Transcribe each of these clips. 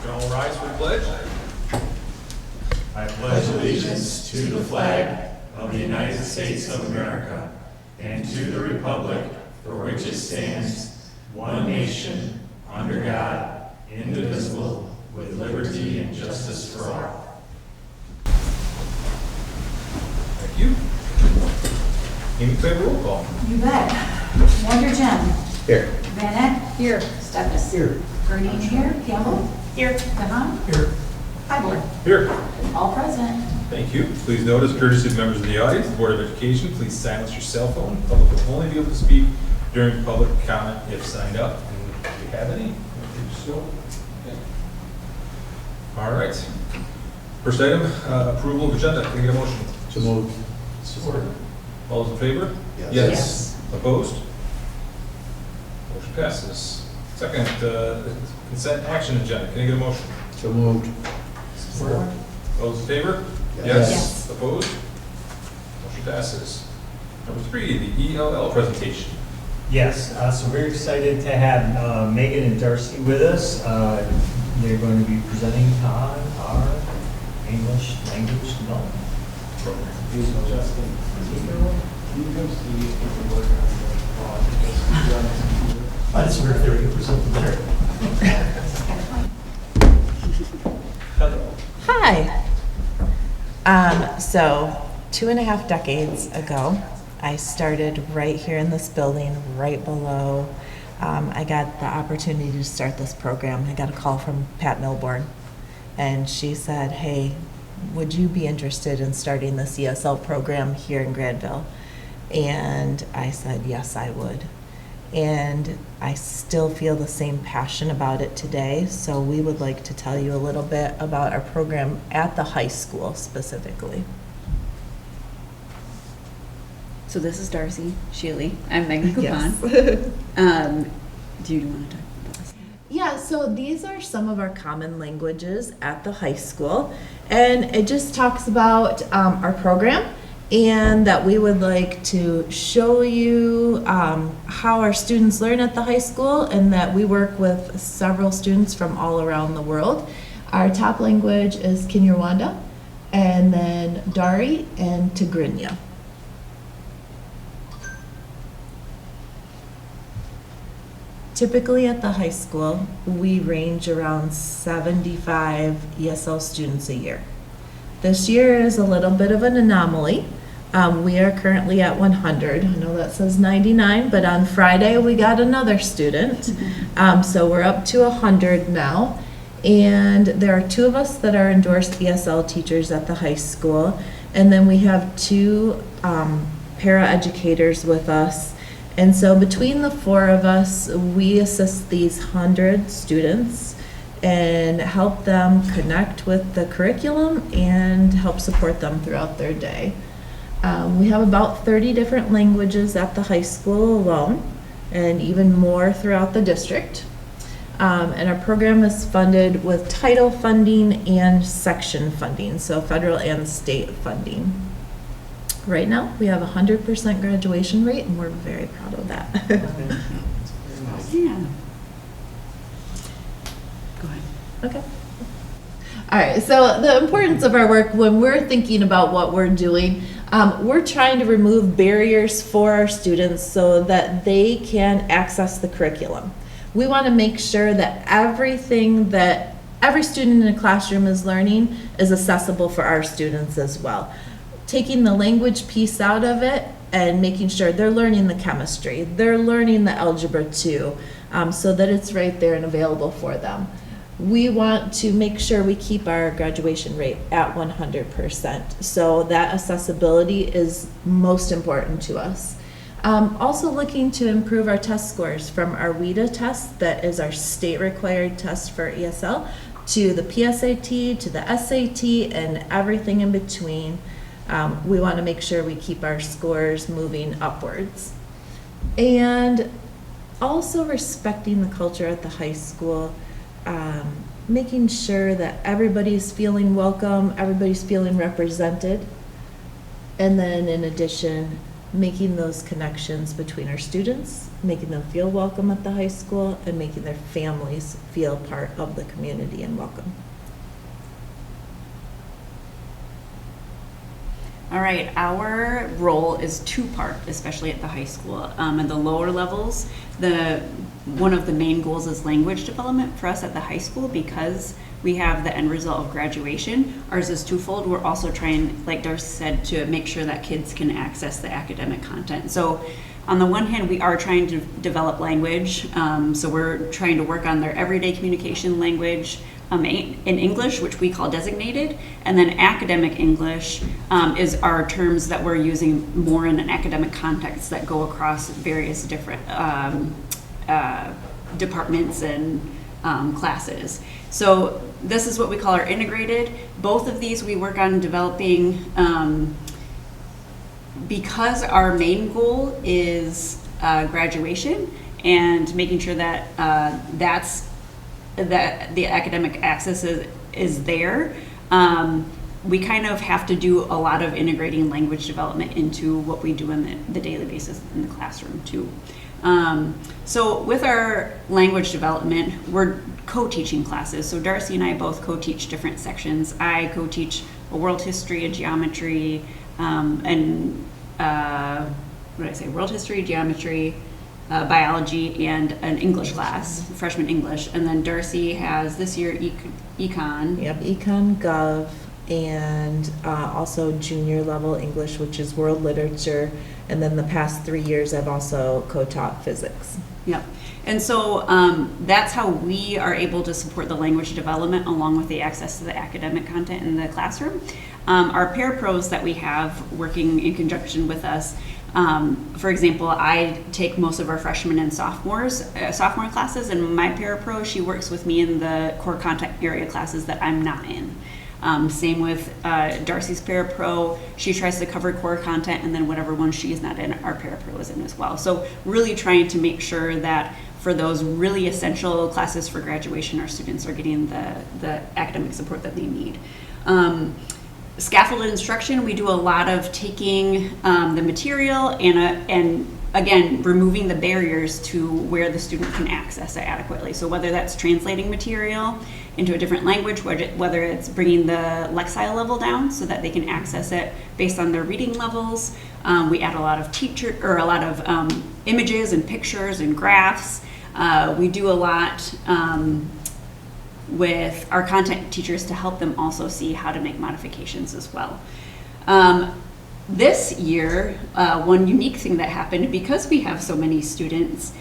can all rise for the pledge. I pledge allegiance to the flag of the United States of America and to the republic for which it stands, one nation, under God, indivisible, with liberty and justice for all. Thank you. Amy, can I have a roll call? You bet. Wonder Jen. Here. Van Eck. Here. Stefas. Here. Gardine here. Campbell. Here. Kahan. Here. Heidler. Here. All present. Thank you. Please note, as courtesy of members of the audience, the Board of Education, please silence your cell phone. Public will only be able to speak during public comment if signed up. And if you have any, just go. All right. First item, approval of agenda. Can I get a motion? So moved. Support. All those in favor? Yes. Yes. Opposed? Motion passes. Second, consent action agenda. Can I get a motion? So moved. Support. All those in favor? Yes. Opposed? Motion passes. Number 3, the ELL presentation. Yes, so we're excited to have Megan and Darcy with us. They're going to be presenting on our English language development program. Justin, can you come see if we can work on the I just wonder if they were going to present the better. Hi. So 2.5 decades ago, I started right here in this building, right below. I got the opportunity to start this program. I got a call from Pat Milborn, and she said, hey, would you be interested in starting this ESL program here in Grandville? And I said, yes, I would. And I still feel the same passion about it today. So we would like to tell you a little bit about our program at the high school specifically. So this is Darcy Shealy. I'm Megan Coupon. Yes. Do you want to talk about this? Yeah, so these are some of our common languages at the high school. And it just talks about our program, and that we would like to show you how our students learn at the high school, and that we work with several students from all around the world. Our top language is Kinyarwanda, and then Dari and Tigrinya. Typically at the high school, we range around 75 ESL students a year. This year is a little bit of an anomaly. We are currently at 100. I know that says 99, but on Friday we got another student. So we're up to 100 now. And there are 2 of us that are endorsed ESL teachers at the high school. And then we have 2 para-educators with us. And so between the 4 of us, we assist these 100 students and help them connect with the curriculum and help support them throughout their day. We have about 30 different languages at the high school alone, and even more throughout the district. And our program is funded with title funding and section funding, so federal and state funding. Right now, we have a 100% graduation rate, and we're very proud of that. Yeah. Go ahead. Okay. All right, so the importance of our work when we're thinking about what we're doing, we're trying to remove barriers for our students so that they can access the curriculum. We want to make sure that everything that every student in a classroom is learning is accessible for our students as well. Taking the language piece out of it and making sure they're learning the chemistry, they're learning the algebra too, so that it's right there and available for them. We want to make sure we keep our graduation rate at 100%. So that accessibility is most important to us. Also looking to improve our test scores from our WIDA test, that is our state required test for ESL, to the PSAT, to the SAT, and everything in between. We want to make sure we keep our scores moving upwards. And also respecting the culture at the high school, making sure that everybody's feeling welcome, everybody's feeling represented. And then in addition, making those connections between our students, making them feel welcome at the high school, and making their families feel part of the community and welcome. All right, our role is two-part, especially at the high school. At the lower levels, one of the main goals is language development for us at the high school because we have the end result of graduation. Ours is twofold. We're also trying, like Darcy said, to make sure that kids can access the academic content. So on the one hand, we are trying to develop language. So we're trying to work on their everyday communication language, in English, which we call designated, and then academic English is our terms that we're using more in an academic context that go across various different departments and classes. So this is what we call our integrated. Both of these we work on developing because our main goal is graduation and making sure that that the academic access is there. We kind of have to do a lot of integrating language development into what we do on the daily basis in the classroom too. So with our language development, we're co-teaching classes. So Darcy and I both co-teach different sections. I co-teach a world history, a geometry, world history, geometry, biology, and an English class, freshman English. And then Darcy has this year econ. Yep, econ, gov, and also junior level English, which is world literature. And then the past 3 years, I've also co-taught physics. Yep. And so that's how we are able to support the language development along with the access to the academic content in the classroom. Our parapros that we have working in conjunction with us, for example, I take most of our freshmen and sophomore classes, and my parapro, she works with me in the core content area classes that I'm not in. Same with Darcy's parapro. She tries to cover core content, and then whatever one she's not in, our parapro is in as well. So really trying to make sure that for those really essential classes for graduation, our students are getting the academic support that they need. Scaffolded instruction, we do a lot of taking the material and again, removing the barriers to where the student can access it adequately. So whether that's translating material into a different language, whether it's bringing the lexile level down so that they can access it based on their reading levels. We add a lot of images and pictures and graphs. We do a lot with our content teachers to help them also see how to make modifications as well. This year, one unique thing that happened, because we have so many students,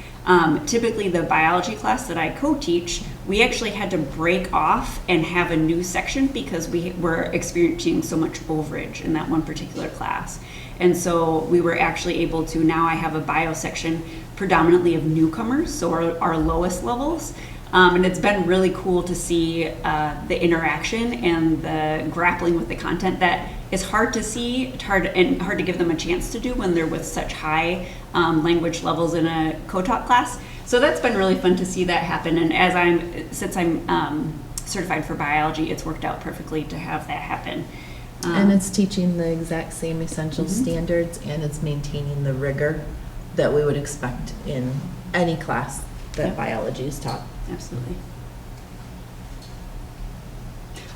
typically the biology class that I co-teach, we actually had to break off and have a new section because we were experiencing so much overage in that one particular class. And so we were actually able to, now I have a bio section predominantly of newcomers, so our lowest levels. And it's been really cool to see the interaction and the grappling with the content that is hard to see, hard to give them a chance to do when they're with such high language levels in a co-taught class. So that's been really fun to see that happen. And since I'm certified for biology, it's worked out perfectly to have that happen. And it's teaching the exact same essential standards, and it's maintaining the rigor that we would expect in any class that biology is taught. Absolutely.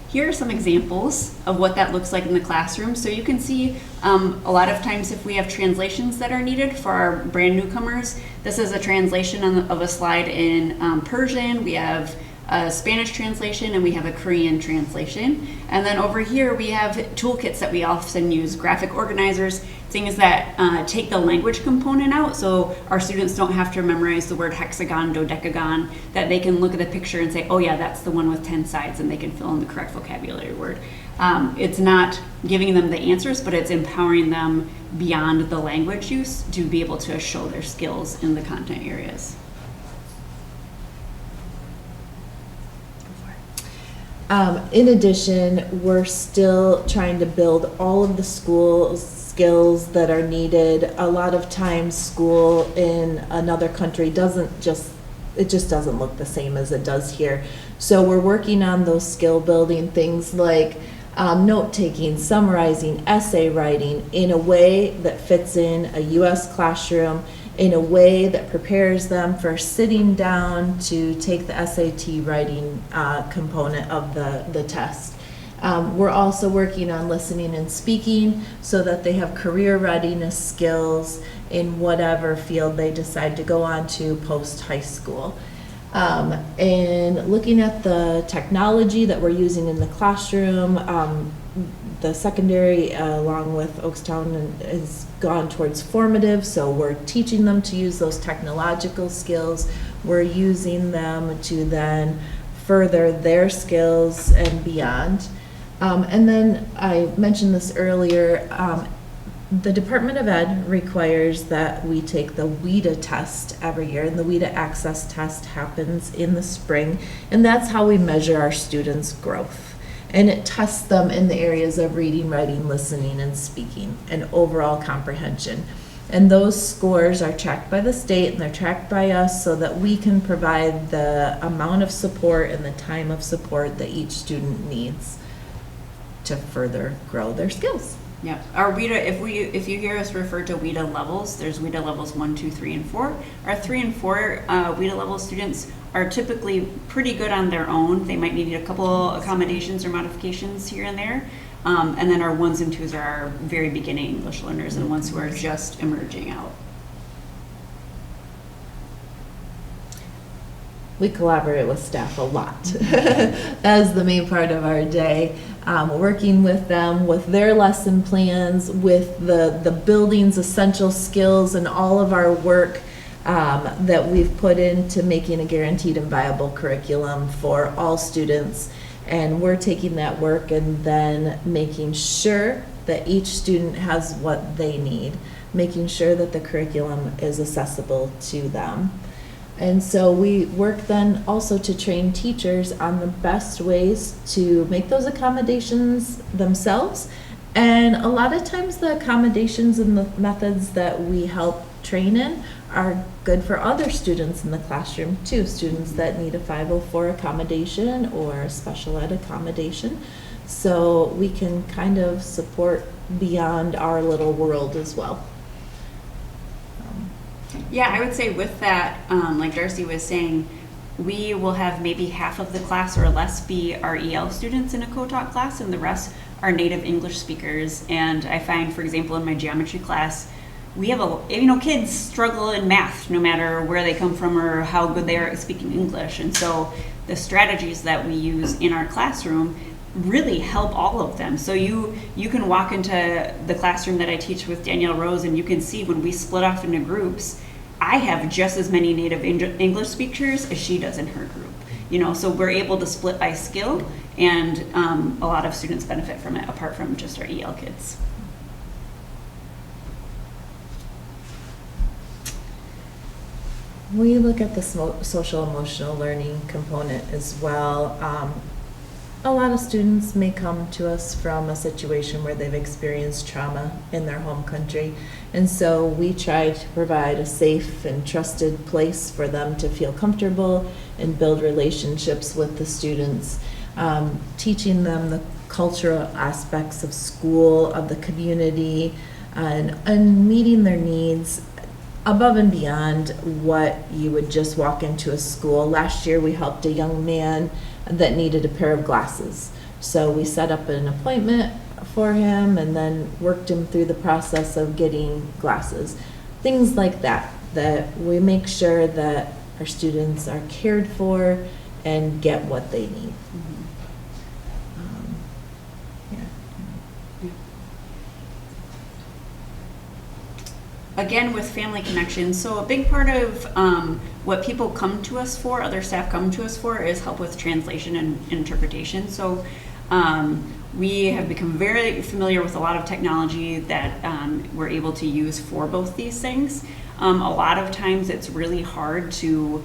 Here are some examples of what that looks like in the classroom. So you can see a lot of times if we have translations that are needed for our brand newcomers, this is a translation of a slide in Persian. We have a Spanish translation and we have a Korean translation. And then over here we have toolkits that we often use, graphic organizers, things that take the language component out so our students don't have to memorize the word hexagon, dodecagon, that they can look at the picture and say, oh yeah, that's the one with 10 sides, and they can fill in the correct vocabulary word. It's not giving them the answers, but it's empowering them beyond the language use to be able to show their skills in the content areas. In addition, we're still trying to build all of the school skills that are needed. A lot of times school in another country doesn't just look the same as it does here. So we're working on those skill building things like note-taking, summarizing, essay writing in a way that fits in a U.S. classroom, in a way that prepares them for sitting down to take the SAT writing component of the test. We're also working on listening and speaking so that they have career readiness skills in whatever field they decide to go on to post-high school. And looking at the technology that we're using in the classroom, the secondary, along with Oakstown, has gone towards formative, so we're teaching them to use those technological skills. We're using them to then further their skills and beyond. And then I mentioned this earlier, the Department of Ed requires that we take the WIDA test every year, and the WIDA Access Test happens in the spring, and that's how we measure our students' growth. And it tests them in the areas of reading, writing, listening, and speaking, and overall comprehension. And those scores are tracked by the state and they're tracked by us so that we can provide the amount of support and the time of support that each student needs to further grow their skills. Yeah, our WIDA, if you hear us refer to WIDA levels, there's WIDA levels 1, 2, 3, and 4. Our 3 and 4 WIDA level students are typically pretty good on their own. They might need a couple accommodations or modifications here and there. And then our 1s and 2s are our very beginning English learners and ones who are just emerging out. We collaborate with staff a lot. That is the main part of our day. Working with them, with their lesson plans, with the building's essential skills and all of our work that we've put into making a guaranteed and viable curriculum for all students. And we're taking that work and then making sure that each student has what they need, making sure that the curriculum is accessible to them. And so we work then also to train teachers on the best ways to make those accommodations themselves. And a lot of times the accommodations and the methods that we help train in are good for other students in the classroom too, students that need a 504 accommodation or a special ed accommodation. So we can kind of support beyond our little world as well. Yeah, I would say with that, like Darcy was saying, we will have maybe half of the class or less be our EL students in a co-taught class, and the rest are native English speakers. And I find, for example, in my geometry class, we have kids struggle in math no matter where they come from or how good they are at speaking English. And so the strategies that we use in our classroom really help all of them. So you can walk into the classroom that I teach with Danielle Rose, and you can see when we split off into groups, I have just as many native English speakers as she does in her group. So we're able to split by skill, and a lot of students benefit from it apart from just our EL kids. We look at the social emotional learning component as well. A lot of students may come to us from a situation where they've experienced trauma in their home country, and so we try to provide a safe and trusted place for them to feel comfortable and build relationships with the students, teaching them the cultural aspects of school, of the community, and meeting their needs above and beyond what you would just walk into a school. Last year we helped a young man that needed a pair of glasses. So we set up an appointment for him and then worked him through the process of getting glasses. Things like that we make sure that our students are cared for and get what they need. Again, with family connections, so a big part of what people come to us for, other staff come to us for, is help with translation and interpretation. So we have become very familiar with a lot of technology that we're able to use for both these things. A lot of times it's really hard to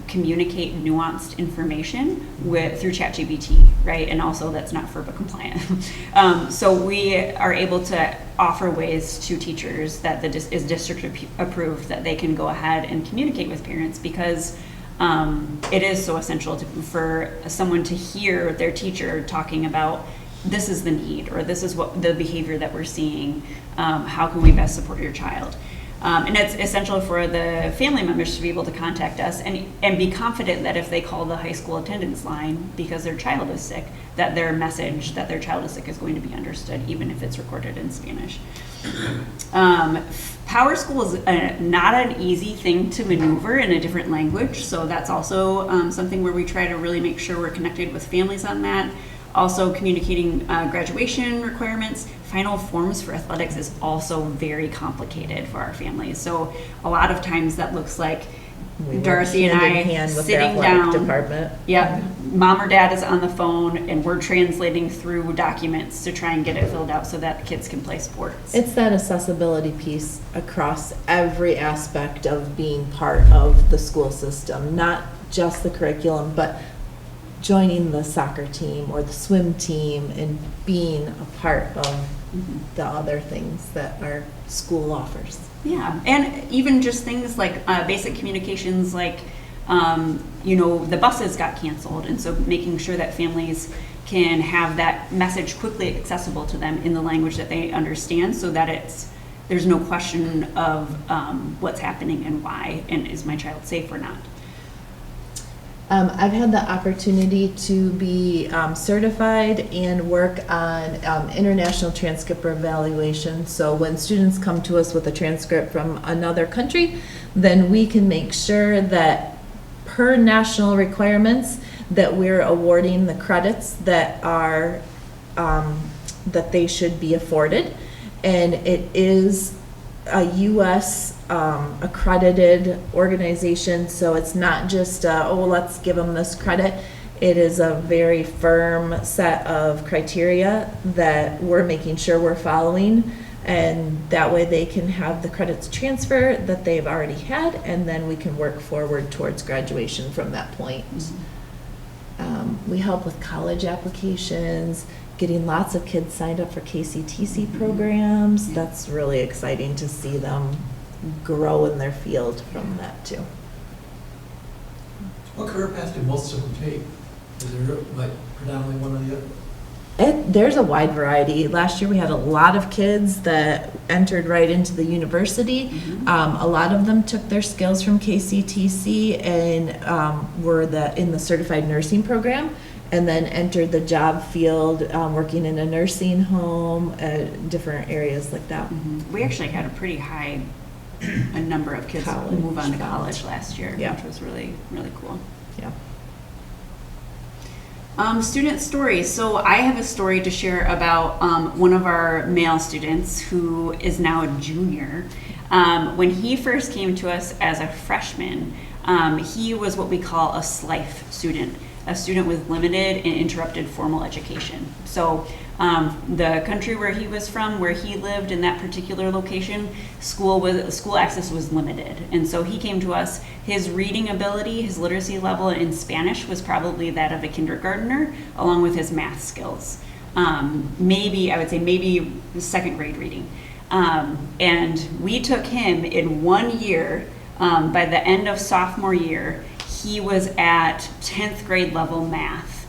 communicate nuanced information through ChatGPT, right? And also that's not FERPA compliant. So we are able to offer ways to teachers that is district approved that they can go ahead and communicate with parents, because it is so essential for someone to hear their teacher talking about this is the need, or this is what the behavior that we're seeing. How can we best support your child? And it's essential for the family members to be able to contact us and be confident that if they call the high school attendance line because their child is sick, that their message that their child is sick is going to be understood, even if it's recorded in Spanish. Power School is not an easy thing to maneuver in a different language, so that's also something where we try to really make sure we're connected with families on that. Also, communicating graduation requirements. Final forms for athletics is also very complicated for our families. So a lot of times that looks like We work Darcy and hand in I hand with the sitting athletic down. department. Yep, mom or dad is on the phone and we're translating through documents to try and get it filled out so that the kids can play sports. It's that accessibility piece across every aspect of being part of the school system, not just the curriculum, but joining the soccer team or the swim team and being a part of the other things that our school offers. Yeah, and even just things like basic communications, like the buses got canceled, and so making sure that families can have that message quickly accessible to them in the language that they understand, so that there's no question of what's happening and why, and is my child safe or not. I've had the opportunity to be certified and work on international transcript evaluation. So when students come to us with a transcript from another country, then we can make sure that per national requirements that we're awarding the credits that are that they should be afforded. And it is a U.S. Accredited organization, so it's not just let's give them this credit. It is a very firm set of criteria that we're making sure we're following, and that way they can have the credits transfer that they've already had, and then we can work forward towards graduation from that point. We help with college applications, getting lots of kids signed up for KCTC programs. That's really exciting to see them grow in their field from that too. What career path do most of them take? Is there like predominantly one or the other? There's a wide variety. Last year we had a lot of kids that entered right into the university. A lot of them took their skills from KCTC and were in the certified nursing program, and then entered the job field, working in a nursing home, different areas like that. We actually had a pretty high number of kids move on to college last year, which was really, really cool. Yeah. Student stories. So I have a story to share about one of our male students who is now a junior. When he first came to us as a freshman, he was what we call a SLIFE student, a student with limited and interrupted formal education. So the country where he was from, where he lived in that particular location, school access was limited. And so he came to us. His reading ability, his literacy level in Spanish was probably that of a kindergartner, along with his math skills. Maybe second grade reading. And we took him in 1 year. By the end of sophomore year, he was at 10th grade level math.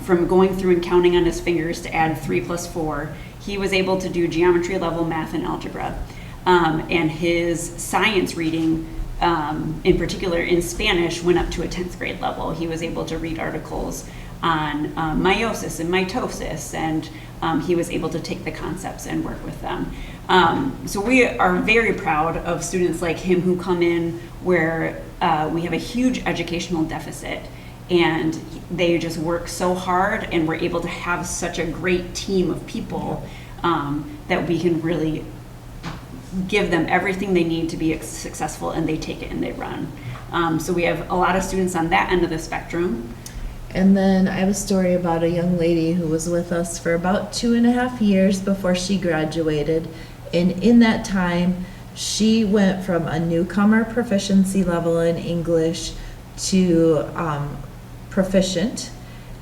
From going through and counting on his fingers to add 3 + 4, he was able to do geometry level math and algebra. And his science reading, in particular in Spanish, went up to a 10th grade level. He was able to read articles on meiosis and mitosis, and he was able to take the concepts and work with them. So we are very proud of students like him who come in where we have a huge educational deficit, and they just work so hard, and we're able to have such a great team of people that we can really give them everything they need to be successful, and they take it and they run. So we have a lot of students on that end of the spectrum. And then I have a story about a young lady who was with us for about 2.5 years before she graduated. And in that time, she went from a newcomer proficiency level in English to proficient.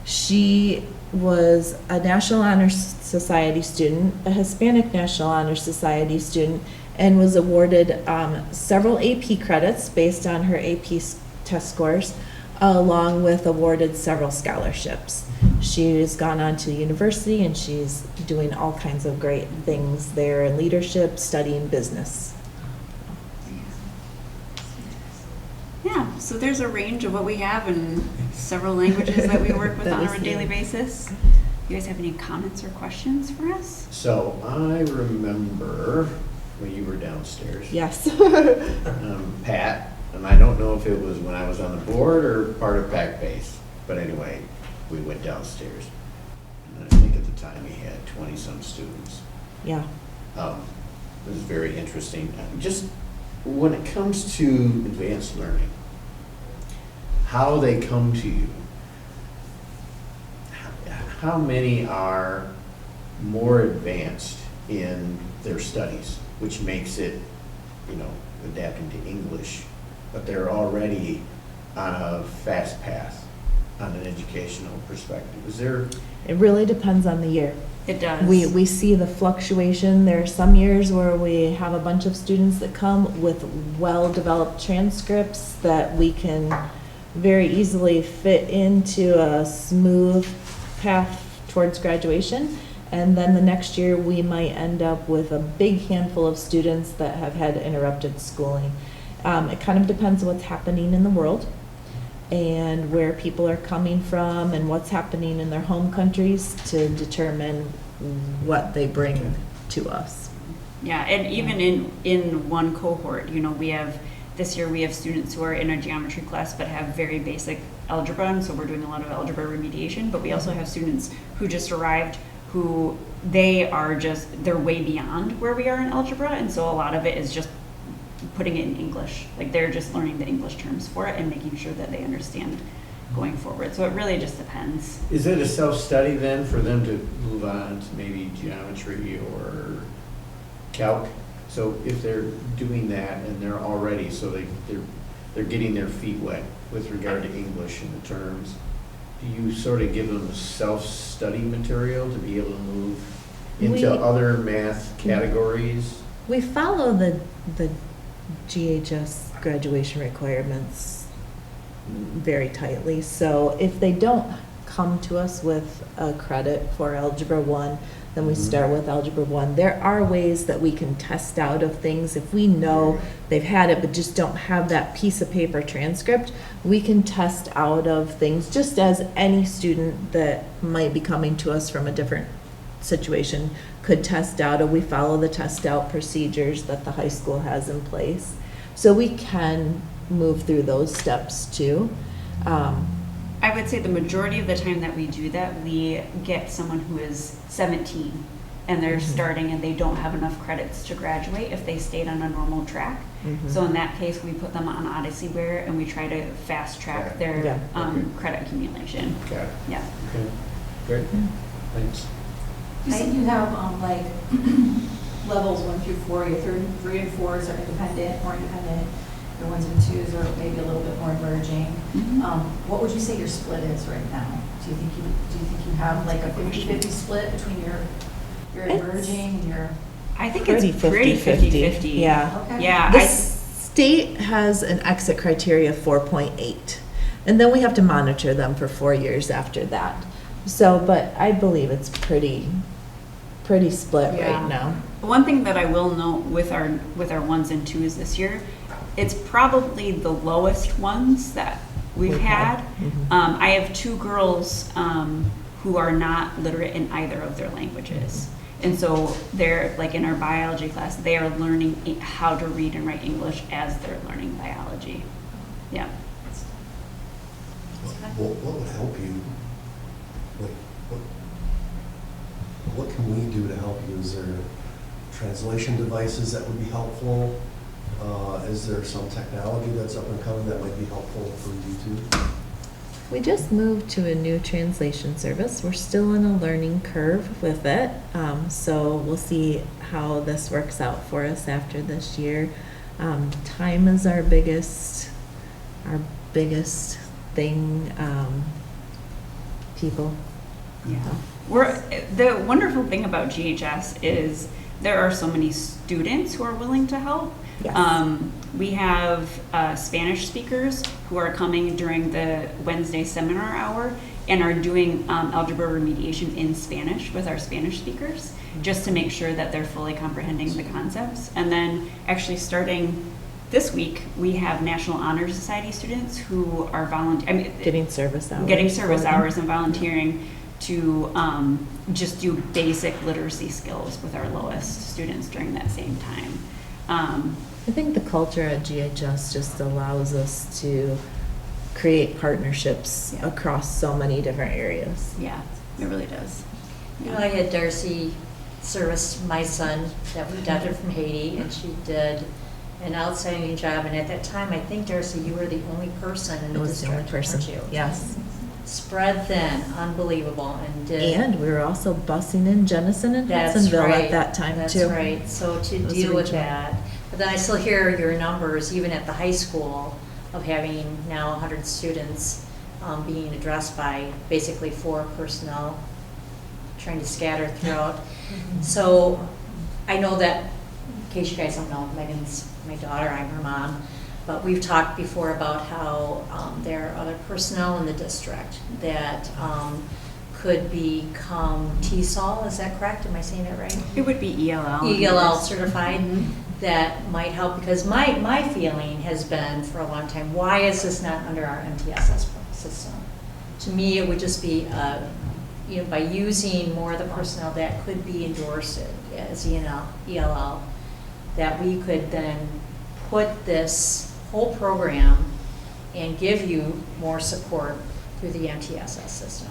She was a National Honor Society student, a Hispanic National Honor Society student, and was awarded several AP credits based on her AP test scores. along with awarded several scholarships. She's gone on to university and she's doing all kinds of great things there in leadership, studying business. Yeah, so there's a range of what we have in several languages that we work with That on is a daily neat. basis. You guys have any comments or questions for us? So I remember when you were downstairs, Yes. Pat, and I don't know if it was when I was on the board or part of PAC Base, but anyway, we went downstairs. And I think at the time we had 20-some students. Yeah. It was very interesting. Just when it comes to advanced learning, how they come to you, how many are more advanced in their studies, which makes it, adapting to English, but they're already on a fast path on an educational perspective? Is there? It really depends on the year. It does. We see the fluctuation. There are some years where we have a bunch of students that come with well-developed transcripts that we can very easily fit into a smooth path towards graduation. And then the next year, we might end up with a big handful of students that have had interrupted schooling. It kind of depends on what's happening in the world and where people are coming from and what's happening in their home countries to determine what they bring to us. Yeah, and even in one cohort, this year we have students who are in a geometry class but have very basic algebra, and so we're doing a lot of algebra remediation, but we also have students who just arrived who they're way beyond where we are in algebra, and so a lot of it is just putting it in English. Like they're just learning the English terms for it and making sure that they understand going forward. So it really just depends. Is it a self-study then for them to move on to maybe geometry or calc? So if they're doing that and they're already, so they're getting their feet wet with regard to English and the terms, do you sort of give them self-study material to be able to move into other math categories? We follow the GHS graduation requirements very tightly. So if they don't come to us with a credit for Algebra 1, then we start with Algebra 1. There are ways that we can test out of things. If we know they've had it but just don't have that piece of paper transcript, we can test out of things just as any student that might be coming to us from a different situation could test out, or we follow the test out procedures that the high school has in place. So we can move through those steps too. I would say the majority of the time that we do that, we get someone who is 17 and they're starting and they don't have enough credits to graduate if they stayed on a normal track. So in that case, we put them on Odysseyware and we try to fast track their credit accumulation. Got it. Yeah. Okay, great, thanks. You said you have, levels 1 through 4, your 3 and 4s are independent, more independent, your 1s and 2s are maybe a little bit more emerging. What would you say your split is right now? Do you think you have like a 50-50 split between your emerging and your? I think Pretty it's pretty 50-50. Yeah. Okay. Yeah. The state has an exit criteria of 4.8, and then we have to monitor them for 4 years after that. So, but I believe it's pretty split right now. One thing that I will note with our 1s and 2s this year, it's probably the lowest ones that we've had. I have 2 girls who are not literate in either of their languages. And so they're, like in our biology class, they are learning how to read and write English as they're learning biology. Yeah. What would help you? What can we do to help you? Is there translation devices that would be helpful? Is there some technology that's up and coming that might be helpful for you too? We just moved to a new translation service. We're still in a learning curve with it. So we'll see how this works out for us after this year. Time is our biggest thing. People. Yeah. The wonderful thing about GHS is there are so many students who are willing to help. Yes. We have Spanish speakers who are coming during the Wednesday seminar hour and are doing algebra remediation in Spanish with our Spanish speakers, just to make sure that they're fully comprehending the concepts. And then actually starting this week, we have National Honor Society students who are Getting service hours. getting service hours and volunteering to just do basic literacy skills with our lowest students during that same time. I think the culture at GHS just allows us to create partnerships Yeah. across so many different areas. Yeah, it really does. You know, I had Darcy service my son that we adopted from Haiti, and she did an outstanding job. And at that time, I think, Darcy, you were the only person in It the was the only district, person. weren't you? Yes. Spread thin, unbelievable, and did. And we were also busing in Jennison and That's Hudsonville right. at that time too. That's right. So to It was deal with regional. that, but then I still hear your numbers, even at the high school, of having now 100 students being addressed by basically 4 personnel, trying to scatter throughout. So I know that, in case you guys don't know, Megan's my daughter, I'm her mom, but we've talked before about how there are other personnel in the district that could become TESOL, is that correct? Am I saying that right? It would be ELL. ELL certified, that might help, because my feeling has been for a long time, why is this not under our MTSS system? To me, it would just be, you know, by using more of the personnel that could be endorsed as ELL, that we could then put this whole program and give you more support through the MTSS system.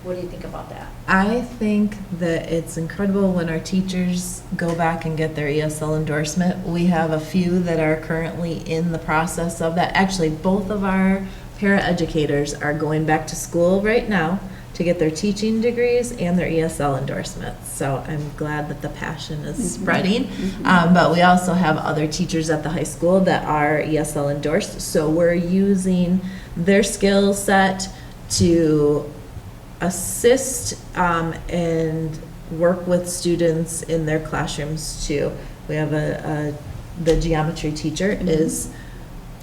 What do you think about that? I think that it's incredible when our teachers go back and get their ESL endorsement. We have a few that are currently in the process of that. Actually, both of our paraeducators are going back to school right now to get their teaching degrees and their ESL endorsements. So I'm glad that the passion is spreading. But we also have other teachers at the high school that are ESL endorsed. So we're using their skill set to assist and work with students in their classrooms too. We have the geometry teacher is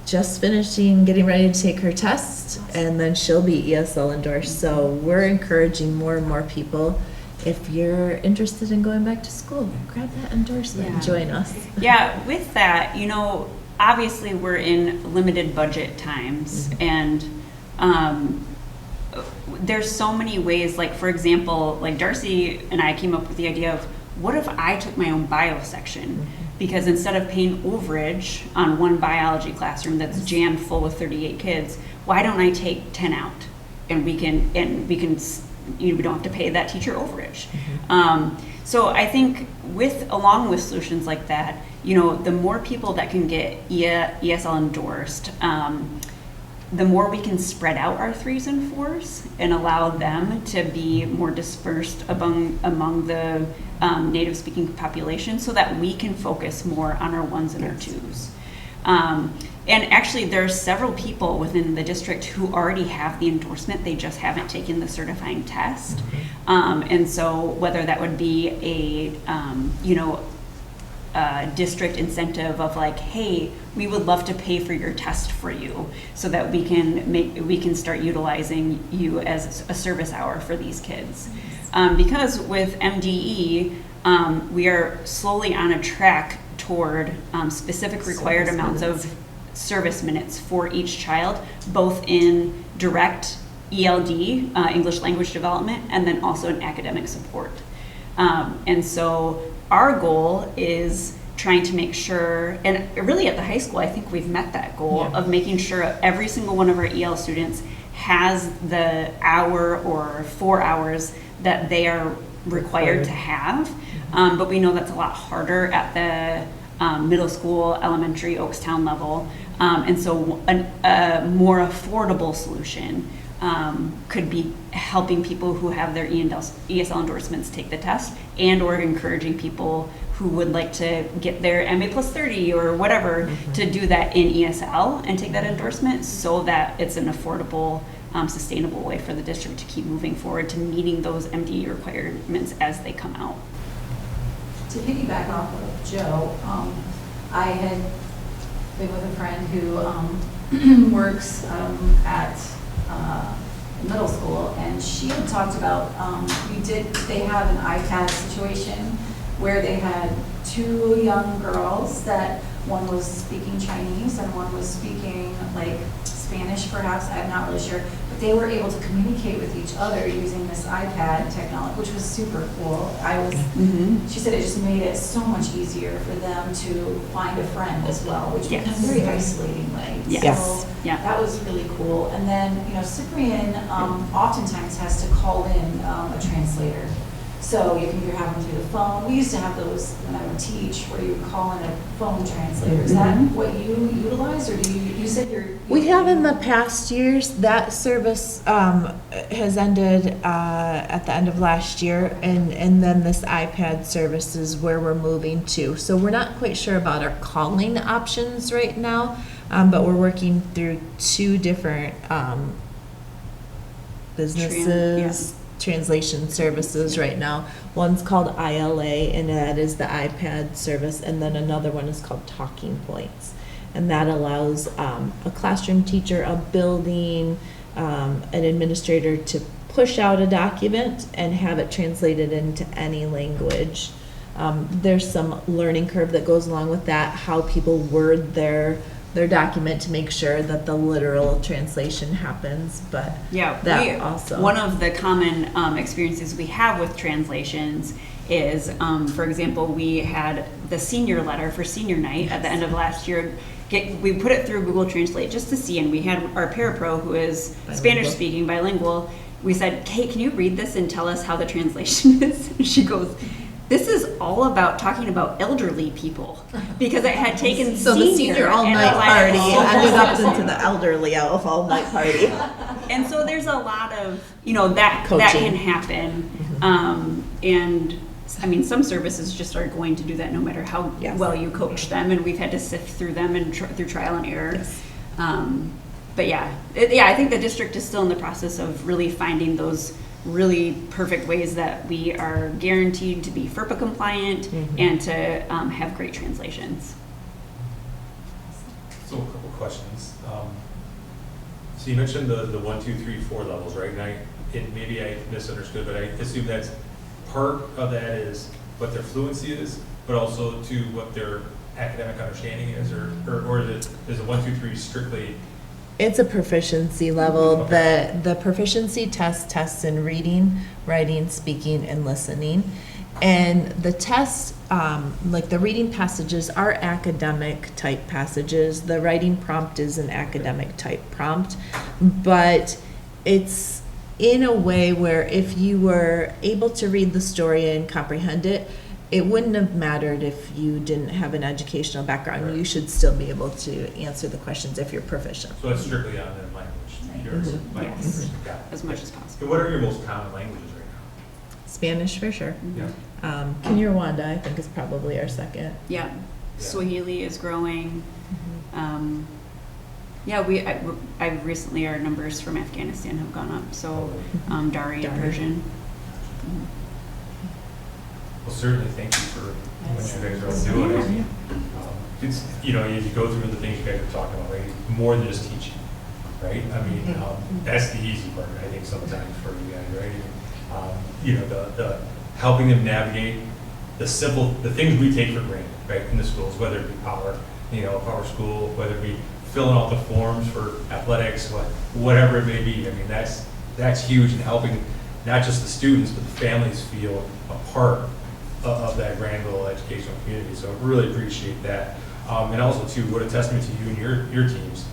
just finishing, getting ready to take her test, and then she'll be ESL endorsed. So we're encouraging more and more people, if you're interested in going back to school, grab that endorsement and Yeah. join us. Yeah, with that, you know, obviously we're in limited budget times, and there's so many ways, like for example, like Darcy and I came up with the idea of, what if I took my own bio section? Because instead of paying overage on one biology classroom that's jammed full with 38 kids, why don't I take 10 out? And we can, you know, we don't have to pay that teacher overage. So I think along with solutions like that, you know, the more people that can get ESL endorsed, the more we can spread out our 3s and 4s and allow them to be more dispersed among the native speaking population, so that we can focus more on our 1s and our 2s. And actually there are several people within the district who already have the endorsement, they just haven't taken the certifying test. And so whether that would be a district incentive of like, hey, we would love to pay for your test for you, so that we can start utilizing you as a service hour for these kids. Because with MDE, we are slowly on a track toward specific required amounts of service minutes for each child, both in direct ELD, English language development, and then also in academic support. And so our goal is trying to make sure, and really at the high school, I think we've met that goal of making sure every single one of our EL students has the hour or 4 hours that they are required to have. But we know that's a lot harder at the middle school, elementary, Oakstown level. And so a more affordable solution could be helping people who have their ESL endorsements take the test, and or encouraging people who would like to get their MA plus 30 or whatever to do that in ESL and take that endorsement, so that it's an affordable, sustainable way for the district to keep moving forward to meeting those MDE requirements as they come out. to piggyback off of Joe, I had been with a friend who works at middle school, and she had talked about, they have an iPad situation where they had two young girls that one was speaking Chinese and one was speaking like Spanish perhaps, I'm not really sure, but they were able to communicate with each other using this iPad technology, which was super cool. She said it just made it so much easier for them to find a friend as well, which Yes. becomes very isolating, right? Yes. So Yeah. that was really cool. And then, Cyprian oftentimes has to call in a translator. So you can either have them through the phone. We used to have those when I would teach, where you would call in a phone translator. Is that what you utilize, or do you said you're? We have in the past years. That service has ended at the end of last year, and then this iPad service is where we're moving to. So we're not quite sure about our calling options right now, but we're working through two different businesses. Translation services right now. One's called ILA, and that is the iPad service, and then another one is called Talking Points, and that allows a classroom teacher, a building, an administrator to push out a document and have it translated into any language. There's some learning curve that goes along with that, how people word their document to make sure that the literal translation happens, but Yeah, that also. One of the common experiences we have with translations is, for example, we had the senior letter for senior night at the end of last year. We put it through Google Translate just to see, and we had our parapro, who is Spanish speaking, bilingual. We said, "Kate, can you read this and tell us how the translation is?" And she goes, "This is all about talking about elderly people," because it had taken So the senior all-night party ended up into the elderly all-night party. And so there's a lot of, that Coaching. can happen. And I mean, some services just are going to do that no matter how Yes. well you coach them, and we've had to sift through them and through trial and error. Yes. But I think the district is still in the process of really finding those really perfect ways that we are guaranteed to be FERPA compliant and to have great translations. So a couple questions. So you mentioned the 1, 2, 3, 4 levels, right? And maybe I misunderstood, but I assume that's part of that is what their fluency is, but also to what their academic understanding is, or is the 1, 2, 3 strictly? It's a proficiency level. Okay. The proficiency test tests in reading, writing, speaking, and listening. And the tests, like the reading passages, are academic type passages. The writing prompt is an academic type prompt, but it's in a way where if you were able to read the story and comprehend it, it wouldn't have mattered if you didn't have an educational background. Right. You should still be able to answer the questions if you're proficient. So it's strictly on their language. Yes. Got it. As much as possible. And what are your most common languages right Spanish for sure. now? Yeah. Kinyarwanda, I think, is probably our second. Yeah. Swahili is growing. I recently, our numbers from Afghanistan have gone up, so Dari and Dari. Persian. Well, certainly, thank you for what you guys are all doing. I mean, it's, you go through the things you guys are talking about, right? More than just teaching, right? I mean, that's the easy part, I think, sometimes for you guys, right? The helping them navigate the things we take for granted, right, in the schools, whether it be power school, whether it be filling out the forms for athletics, whatever it may be. I mean, that's huge in helping not just the students, but the families feel a part of that Grandville educational community. So I really appreciate that. And also, too, what a testament to you and your teams,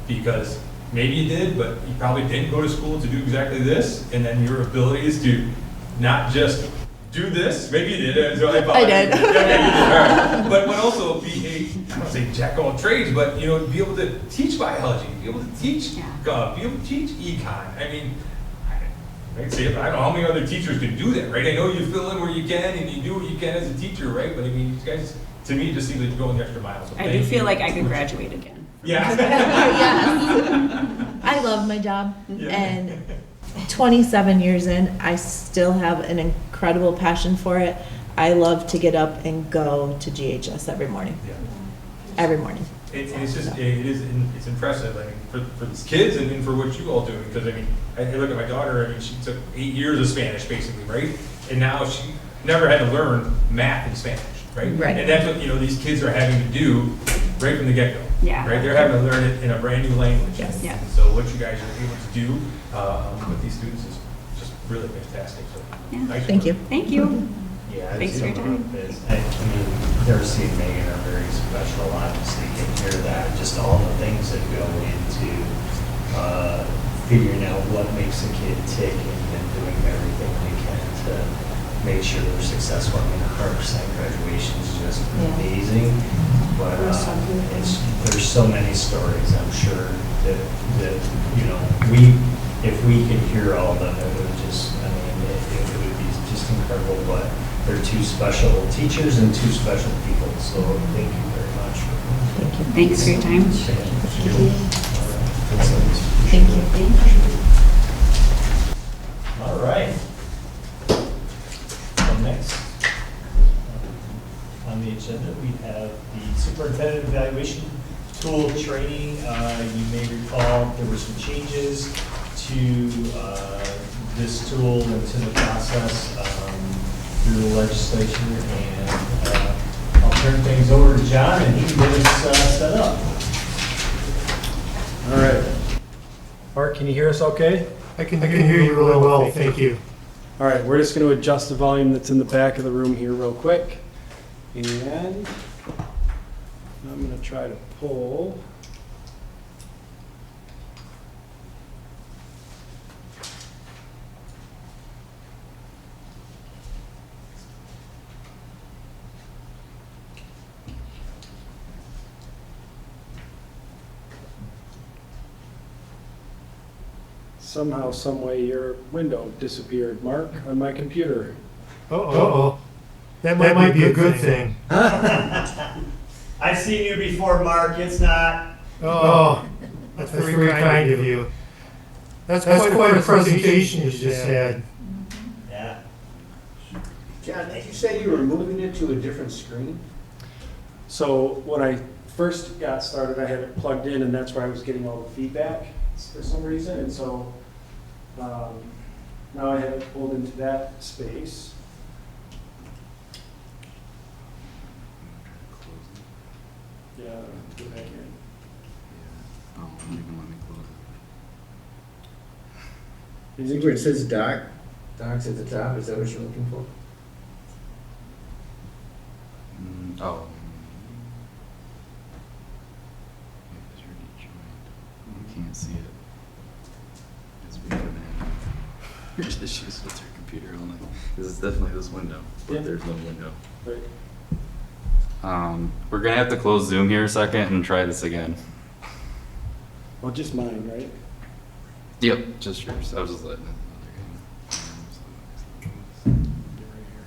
because maybe you did, but you probably didn't go to school to do exactly this, and then your ability is to not just do this, maybe you did, so I did. Yeah, maybe you did, all right. But also be I don't say jack of all trades, but be able to teach biology, be able to teach be able to teach econ. I mean, I'd say, I don't know how many other teachers can do that, right? I know you fill in where you can and you do what you can as a teacher, right? But I mean, you guys, to me, it just seems like you're going the extra mile. So I do feel like I could graduate again. Yeah. Yes. I love my job, and 27 years in, I still have an incredible passion for it. I love to get up and go to GHS every morning, Yeah. every morning. It's just, it's impressive, I mean, for these kids and for what you all do, because I mean, I look at my daughter, I mean, she took 8 years of Spanish basically, right? And now she never had to learn math in Spanish, right? Right. And that's what, these kids are having to do right from the get-go. Yeah. Right, they're having to learn it in a brand new language. Yes. Yeah. And so what you guys are able to do with these students is just really fantastic, so. Yeah. nice Thank work. you. Thank you. Yeah, Thanks for your time. I mean, Darcy and Megan are very special, obviously, you can hear that, just all the things that go into figuring out what makes a kid tick and doing everything they can to make sure they're successful. I mean, 100% graduation is just Yeah. amazing, but there's so many stories, I'm sure, that if we could hear all of them, it would just, I mean, it would be just incredible, but they're two special teachers and two special people, so thank you very much. Thanks for your time. Thank you. All right. So next on the agenda, we have the superintendent evaluation tool training. You may recall there were some changes to this tool and to the process through the legislature, and I'll turn things over to John, and he can get us set up. All right. Mark, can you hear us okay? I can hear you really well, thank you. All right, we're just going to adjust the volume that's in the back of the room here real quick. And I'm going to try to pull. Somehow, some way, your window disappeared, Mark, on my computer. Uh-oh. That might be a good thing. I've seen you before, Mark. It's not. Oh, that's very kind of you. That's quite a presentation you just had. Yeah. John, did you say you were moving it to a different screen? So when I first got started, I had it plugged in, and that's where I was getting all the feedback for some reason. And so now I have it pulled into that space. Yeah, go back here. Oh, don't even let me close it. You think where it says doc, doc's at the top, is that what you're looking for? Oh. You can't see it. It's weird, man. There's issues with your computer only. This is definitely this window, but Yeah. there's no window. Right. We're gonna have to close Zoom here a second and try this again. Well, just mine, right? Yep, just yours. I was just letting it. Get right here.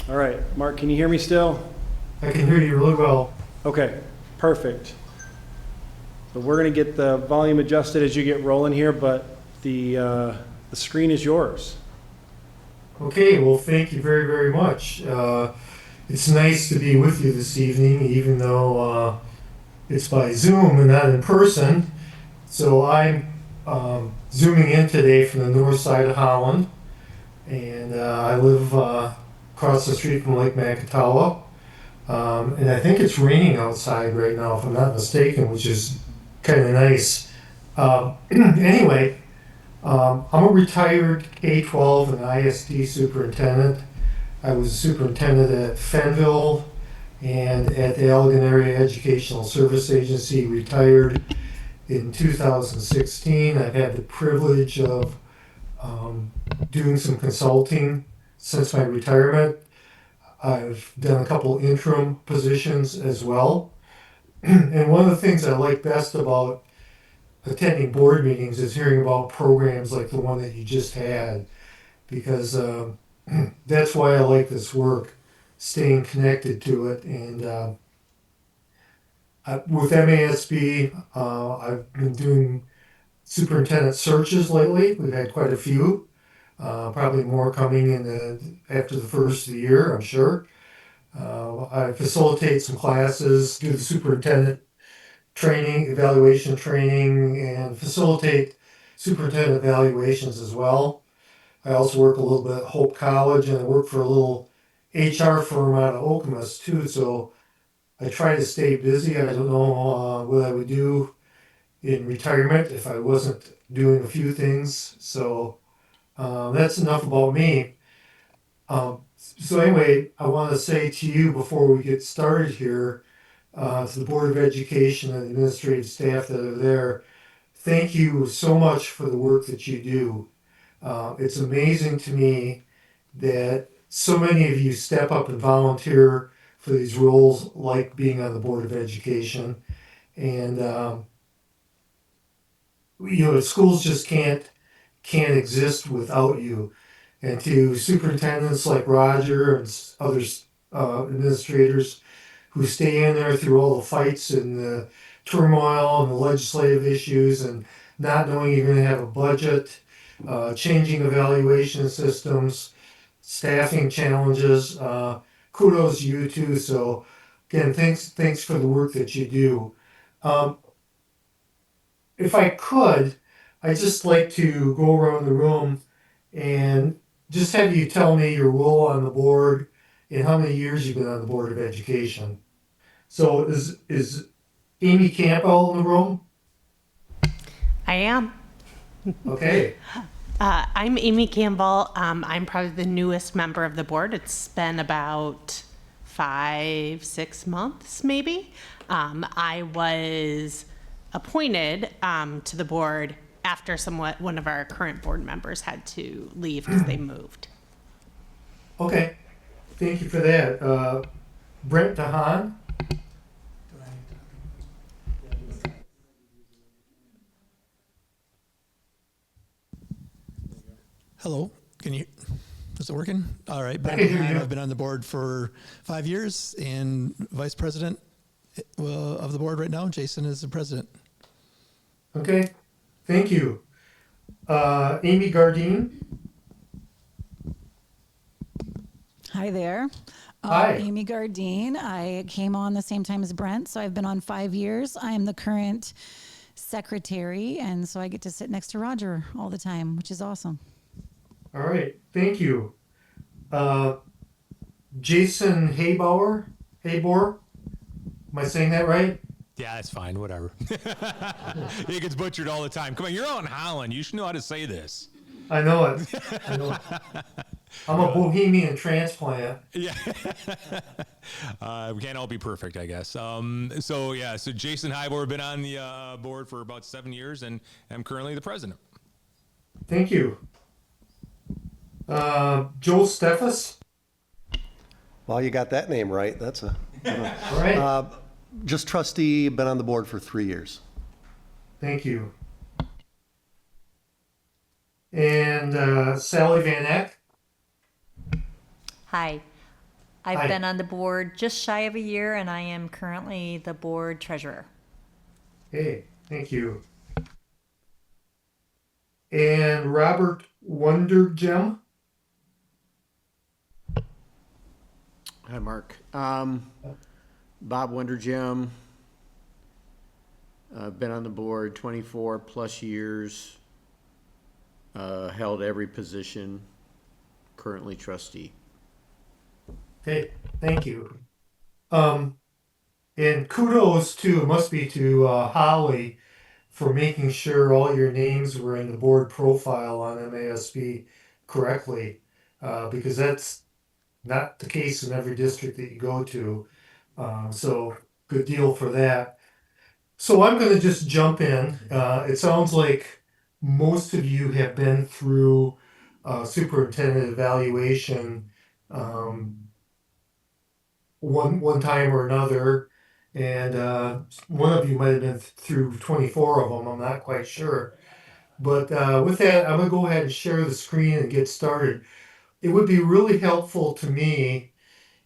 All right, Mark, can you hear me still? I can hear you really well. Okay, perfect. So we're going to get the volume adjusted as you get rolling here, but the screen is yours. Okay, well, thank you very, very much. It's nice to be with you this evening, even though it's by Zoom and not in person. So I'm zooming in today from the north side of Holland, and I live across the street from Lake Macatawa. And I think it's raining outside right now, if I'm not mistaken, which is kind of nice. Anyway, I'm a retired K-12 and ISD superintendent. I was a superintendent at Grandville and at the Allegan Area Educational Service Agency, retired in 2016. I've had the privilege of doing some consulting since my retirement. I've done a couple interim positions as well. And one of the things I like best about attending board meetings is hearing about programs like the one that you just had, because that's why I like this work, staying connected to it. And with MASB, I've been doing superintendent searches lately. We've had quite a few, probably more coming in after the first of the year, I'm sure. I facilitate some classes, do the superintendent training, evaluation training, and facilitate superintendent evaluations as well. I also work a little bit at Hope College, and I work for a little HR firm out of Okemos too. So I try to stay busy. I don't know what I would do in retirement if I wasn't doing a few things. So that's enough about me. So anyway, I want to say to you before we get started here, to the Board of Education and the administrative staff that are there, thank you so much for the work that you do. It's amazing to me that so many of you step up and volunteer for these roles, like being on the Board of Education. And schools just can't exist without you. And to superintendents like Roger and other administrators who stay in there through all the fights and the turmoil and the legislative issues and not knowing you're going to have a budget, changing evaluation systems, staffing challenges. Kudos to you too. So again, thanks for the work that you do. Um, if I could, I'd just like to go around the room and just have you tell me your role on the board and how many years you've been on the Board of Education. So is Amy Campbell in the room? I am. Okay. I'm Amy Campbell. I'm probably the newest member of the board. It's been about 5-6 months, maybe. I was appointed to the board after one of our current board members had to leave because they moved. Okay. Thank you for that. Brent DeHaan? Hello, is it working? All right, I can hear you. I've been on the board for 5 years and vice president of the board right now. Jason is the president. Okay. Thank you. Amy Gardine? Hi there. Hi. Amy Gardine. I came on the same time as Brent, so I've been on 5 years. I am the current secretary, and so I get to sit next to Roger all the time, which is awesome. All right. Thank you. Jason Habor? Am I saying that right? Yeah, that's fine. Whatever. It gets butchered all the time. Come on, you're out in Holland. You should know how to say this. I know it. I'm a bohemian transplant. Yeah. We can't all be perfect, I guess. So Jason Hybor, been on the board for about 7 years, and I'm currently the president. Thank you. Joel Steffes? Well, you got that name right. That's a. All right. Just trustee, been on the board for 3 years. Thank you. And Sally Van Eck? Hi. Hi. I've been on the board just shy of a year, and I am currently the board treasurer. Hey, thank you. And Robert Wondergem? Hi, Mark. Bob Wondergem. Been on the board 24 plus years. Held every position. Currently trustee. Okay, thank you. And kudos must be to Holly for making sure all your names were in the board profile on MASB correctly, because that's not the case in every district that you go to. So good deal for that. So I'm going to just jump in. It sounds like most of you have been through superintendent evaluation one time or another, And one of you might have been through 24 of them, I'm not quite sure. But with that, I'm gonna go ahead and share the screen and get started. It would be really helpful to me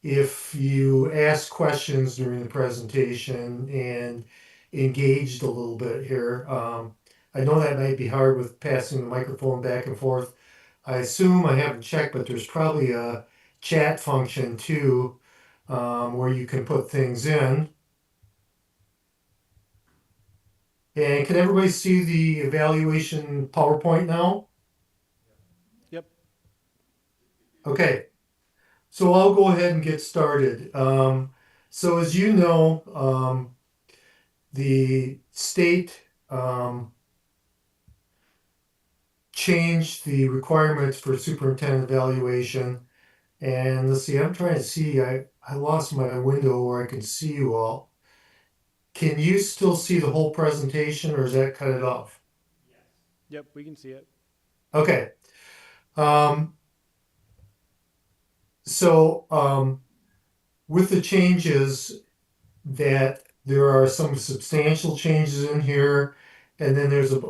if you ask questions during the presentation and engaged a little bit here. I know that might be hard with passing the microphone back and forth. I assume, I haven't checked, but there's probably a chat function too, where you can put things in. And can everybody see the evaluation PowerPoint now? Yep. Okay, so I'll go ahead and get started. So as you know, the state changed the requirements for superintendent evaluation. And let's see, I'm trying to see, I lost my window where I can see you all. Can you still see the whole presentation or is that cut it off? Yep, we can see it. Okay. Um, so with the changes that there are some substantial changes in here, and then there's a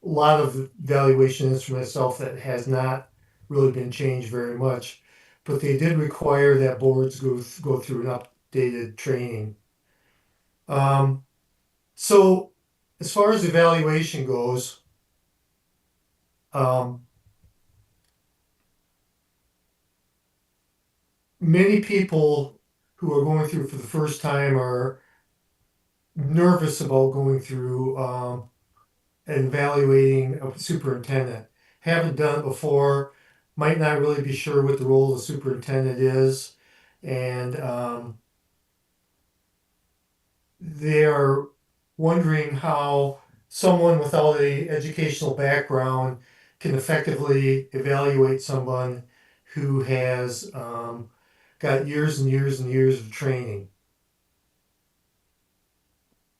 lot of valuation instrument itself that has not really been changed very much. But they did require that boards go through an updated training. So as far as evaluation goes, um, many people who are going through it for the first time are nervous about going through and evaluating a superintendent. Haven't done it before, might not really be sure what the role of the superintendent is, and they're wondering how someone without a educational background can effectively evaluate someone who has got years and years and years of training.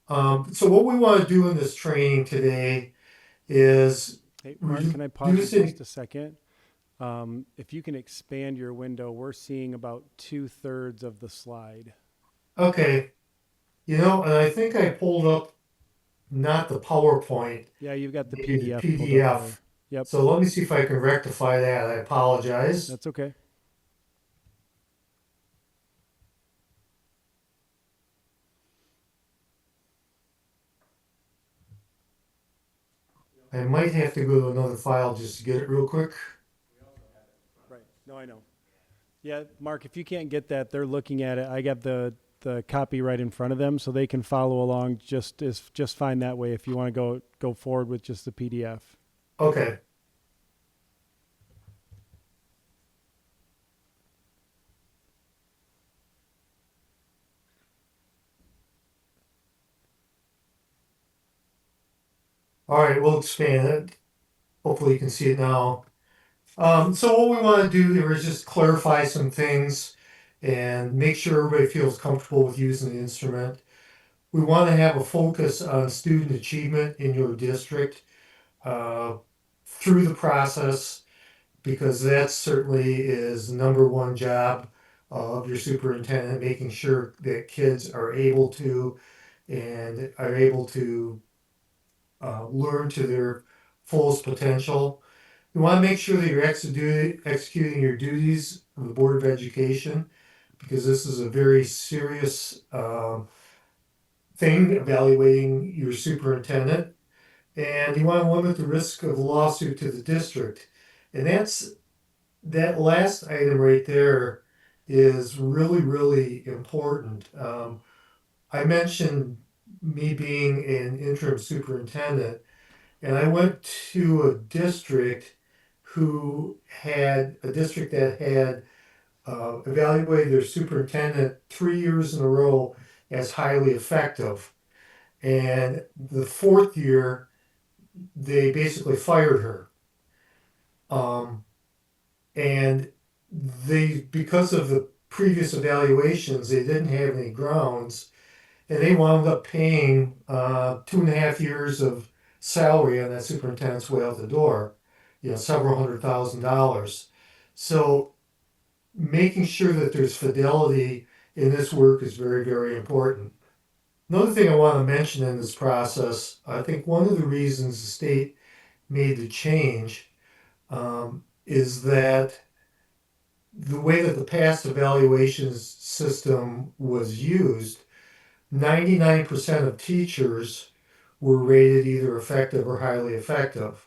So what we want to do in this training today is Hey, Mark, can I pause you reducing. just a second? If you can expand your window, we're seeing about 2/3 of the slide. Okay, and I think I pulled up not the PowerPoint, Yeah, you've got the maybe the PDF pulled up there. PDF. Yep, So let me see if I can rectify that. I apologize. that's okay. I might have to go to another file just to get it real quick. Right. No, I know. Yeah, Mark, if you can't get that, they're looking at it. I got the copy right in front of them, so they can follow along just fine that way if you want to go forward with just the PDF. Okay. All right, we'll expand it. Hopefully you can see it now. So what we want to do here is just clarify some things and make sure everybody feels comfortable with using the instrument. We want to have a focus on student achievement in your district through the process, because that certainly is the number one job of your superintendent, making sure that kids are able to and are able to learn to their fullest potential. You want to make sure that you're executing your duties of the Board of Education, because this is a very serious thing, evaluating your superintendent. And you want to limit the risk of lawsuit to the district. And that last item right there is really, really important. I mentioned me being an interim superintendent, and I went to a district that had evaluated their superintendent 3 years in a row as highly effective. And the fourth year, they basically fired her. And because of the previous evaluations, they didn't have any grounds, and they wound up paying 2.5 years of salary on that superintendent's way out the door, several $100,000. So making sure that there's fidelity in this work is very, very important. Another thing I want to mention in this process, I think one of the reasons the state made the change is that the way that the past evaluations system was used, 99% of teachers were rated either effective or highly effective.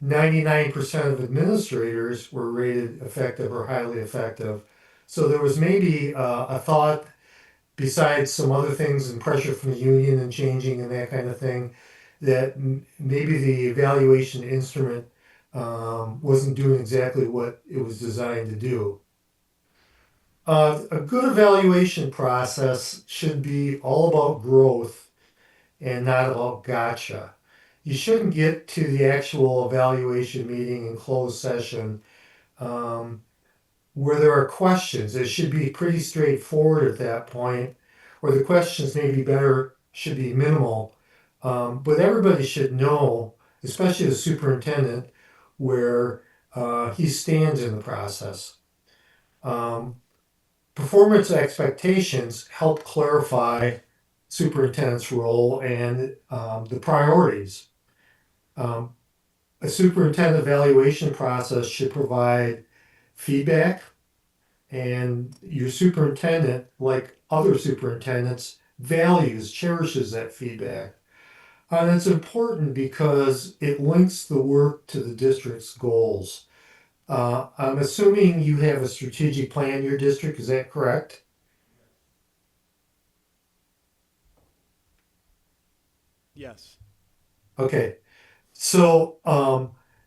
99% of administrators were rated effective or highly effective. So there was maybe a thought, besides some other things and pressure from the union and changing and that kind of thing, that maybe the evaluation instrument wasn't doing exactly what it was designed to do. A good evaluation process should be all about growth and not about gotcha. You shouldn't get to the actual evaluation meeting in closed session where there are questions. It should be pretty straightforward at that point, or the questions should be minimal. But everybody should know, especially the superintendent, where he stands in the process. Performance expectations help clarify superintendent's role and the priorities. A superintendent evaluation process should provide feedback, and your superintendent, like other superintendents, cherishes that feedback. And it's important because it links the work to the district's goals. I'm assuming you have a strategic plan in your district, is that correct? Yes. Okay, so,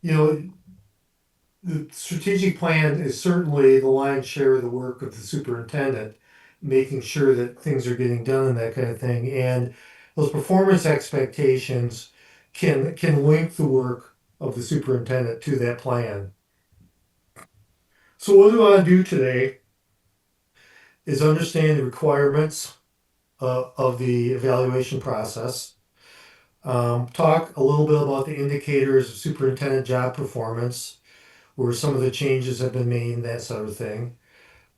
you know, the strategic plan is certainly the lion's share of the work of the superintendent, making sure that things are getting done and that kind of thing. And those performance expectations can link the work of the superintendent to that plan. So what we want to do today is understand the requirements of the evaluation process. Talk a little bit about the indicators of superintendent job performance, where some of the changes have been made, that sort of thing.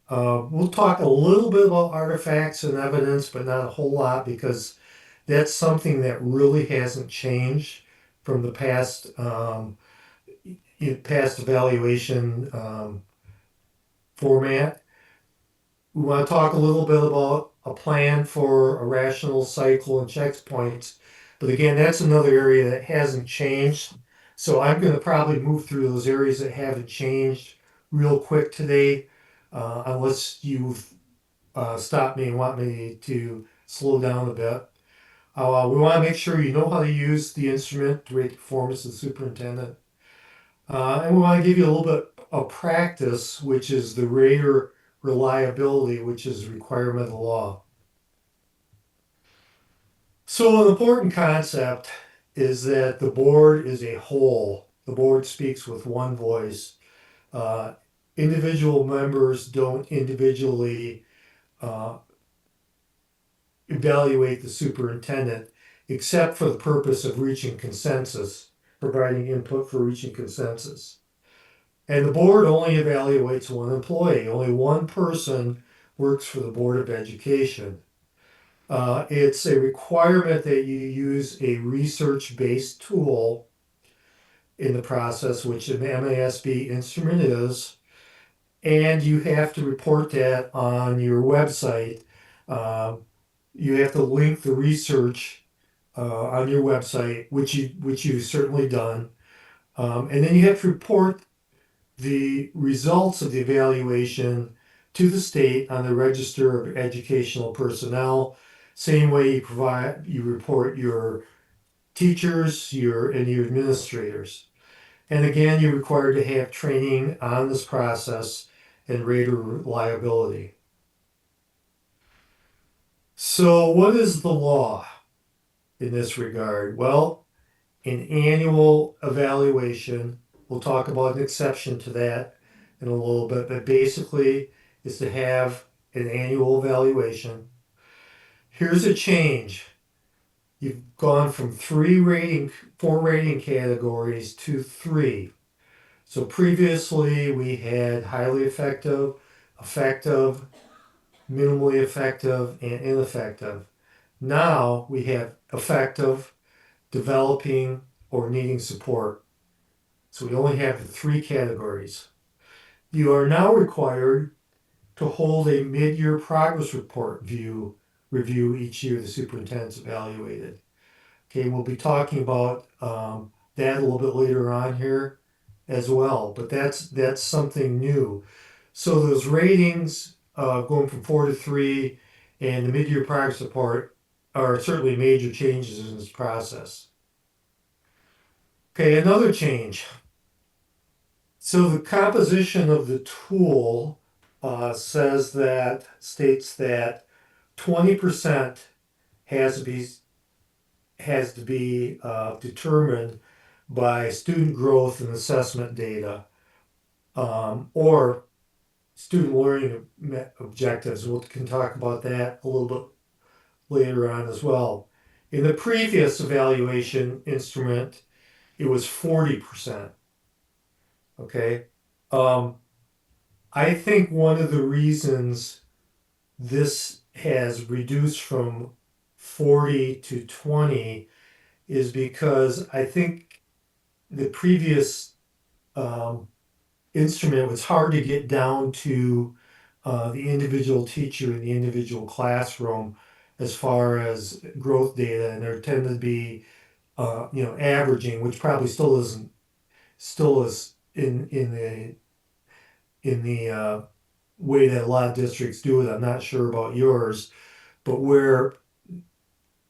We'll talk a little bit about artifacts and evidence, but not a whole lot, because that's something that really hasn't changed from the past past evaluation format. We want to talk a little bit about a plan for a rational cycle and checkpoints, but again, that's another area that hasn't changed. So I'm going to probably move through those areas that haven't changed real quick today, unless you've stopped me and want me to slow down a bit. We want to make sure you know how to use the instrument to rate the performance of the superintendent. And we want to give you a little bit of practice, which is the rater reliability, which is a requirement of the law. So an important concept is that the board is a whole. The board speaks with one voice. Individual members don't individually evaluate the superintendent, except for the purpose of reaching consensus, providing input for reaching consensus. And the board only evaluates one employee. Only one person works for the Board of Education. It's a requirement that you use a research-based tool in the process, which an MASB instrument is, and you have to report that on your website. You have to link the research on your website, which you've certainly done, and then you have to report the results of the evaluation to the state on the Register of Educational Personnel. Same way you report your teachers, your administrators. And again, you're required to have training on this process and rater reliability. So what is the law in this regard? Well, an annual evaluation, we'll talk about an exception to that in a little bit, but basically is to have an annual evaluation. Here's a change. You've gone from 4 rating categories to 3. So previously we had highly effective, effective, minimally effective, and ineffective. Now we have effective, developing, or needing support. So we only have the three categories. You are now required to hold a mid-year progress report review each year the superintendent's evaluated. Okay, we'll be talking about that a little bit later on here as well, but that's something new. So those ratings going from 4 to 3 and the mid-year progress report are certainly major changes in this process. Okay, another change. So the composition of the tool states that 20% has to be determined by student growth and assessment data, or student learning objectives. We can talk about that a little bit later on as well. In the previous evaluation instrument, it was 40%. Okay. I think one of the reasons this has reduced from 40 to 20 is because I think the previous instrument was hard to get down to the individual teacher in the individual classroom as far as growth data, and there tended to be averaging, which probably still is in the way that a lot of districts do it. I'm not sure about yours, but where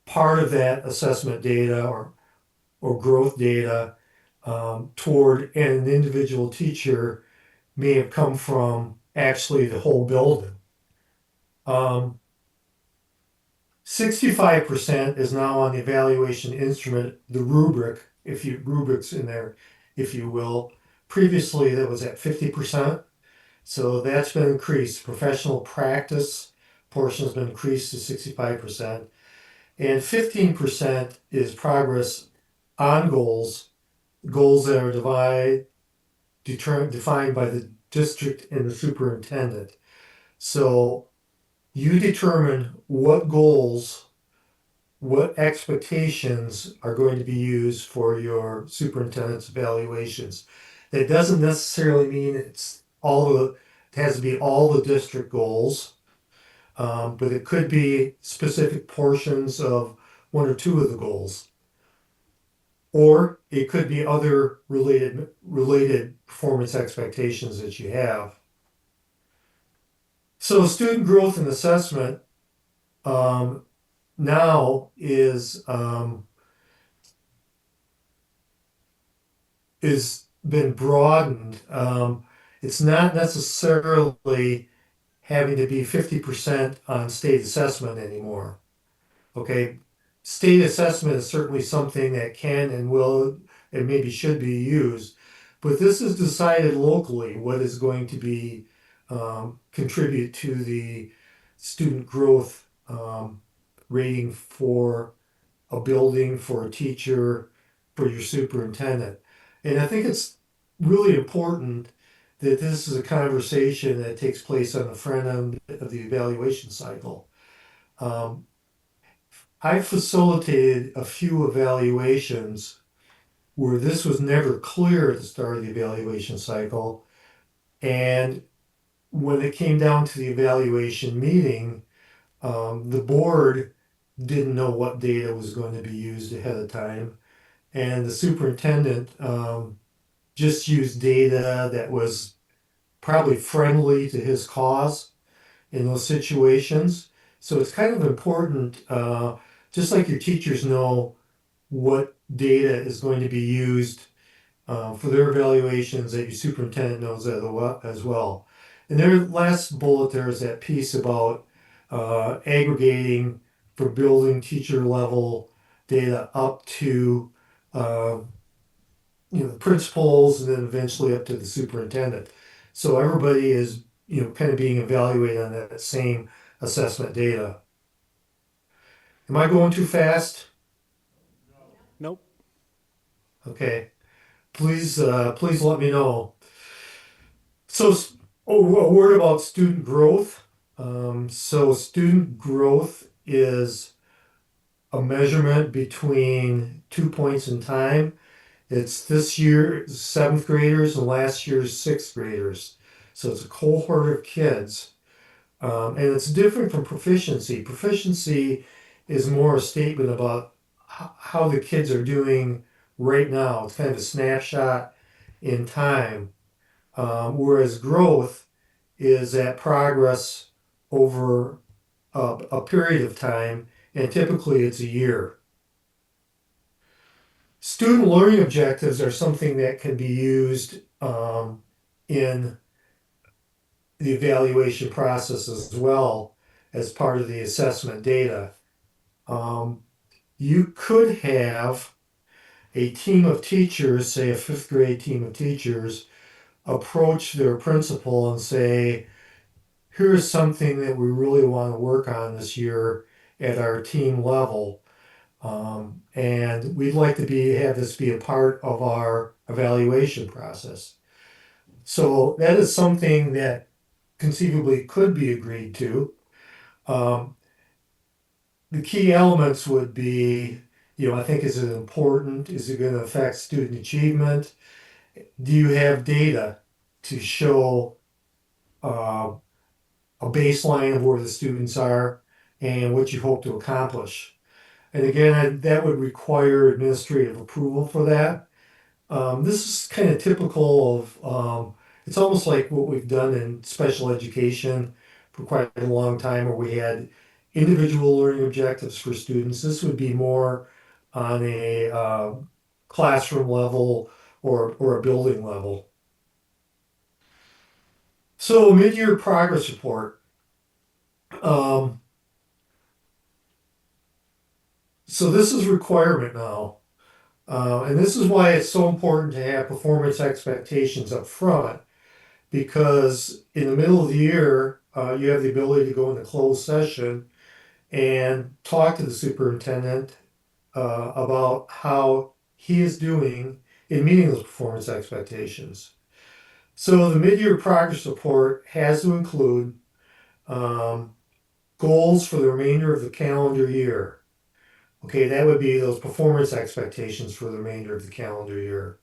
part of that assessment data or growth data toward an individual teacher may have come from actually the whole building. 65% is now on the evaluation instrument, the rubrics in there, if you will. Previously, that was at 50%. So that's been increased. Professional practice portion has been increased to 65%. And 15% is progress on goals that are defined by the district and the superintendent. So you determine what goals, what expectations are going to be used for your superintendent's evaluations. That doesn't necessarily mean it has to be all the district goals, but it could be specific portions of one or two of the goals. Or it could be other related performance expectations that you have. So student growth and assessment now is been broadened. It's not necessarily having to be 50% on state assessment anymore. Okay, state assessment is certainly something that can and will and maybe should be used, but this is decided locally what is going to be contribute to the student growth rating for a building, for a teacher, for your superintendent. And I think it's really important that this is a conversation that takes place on the front end of the evaluation cycle. I facilitated a few evaluations where this was never clear at the start of the evaluation cycle. And when it came down to the evaluation meeting, the board didn't know what data was going to be used ahead of time. And the superintendent just used data that was probably friendly to his cause in those situations. So it's kind of important, just like your teachers know what data is going to be used for their evaluations, that your superintendent knows that as well. And their last bullet there is that piece about aggregating for building teacher level data up to the principals and then eventually up to the superintendent. So everybody is kind of being evaluated on that same assessment data. Am I going too fast? Nope. Okay. Please let me know. So a word about student growth. So student growth is a measurement between 2 points in time. It's this year seventh graders and last year's sixth graders. So it's a cohort of kids. And it's different from proficiency. Proficiency is more a statement about how the kids are doing right now. It's kind of a snapshot in time. Whereas growth is that progress over a period of time, and typically it's a year. Student learning objectives are something that can be used in the evaluation process as well as part of the assessment data. You could have a team of teachers, say a fifth grade team of teachers, approach their principal and say, here's something that we really want to work on this year at our team level. And we'd like to have this be a part of our evaluation process. So that is something that conceivably could be agreed to. The key elements would be, I think, is it important? Is it going to affect student achievement? Do you have data to show a baseline of where the students are and what you hope to accomplish? And again, that would require administrative approval for that. This is kind of typical of, it's almost like what we've done in special education for quite a long time, where we had individual learning objectives for students. This would be more on a classroom level or a building level. So mid-year progress report. So this is a requirement now. And this is why it's so important to have performance expectations up front, because in the middle of the year, you have the ability to go into closed session and talk to the superintendent about how he is doing in meeting those performance expectations. So the mid-year progress report has to include goals for the remainder of the calendar year. Okay, that would be those performance expectations for the remainder of the calendar year.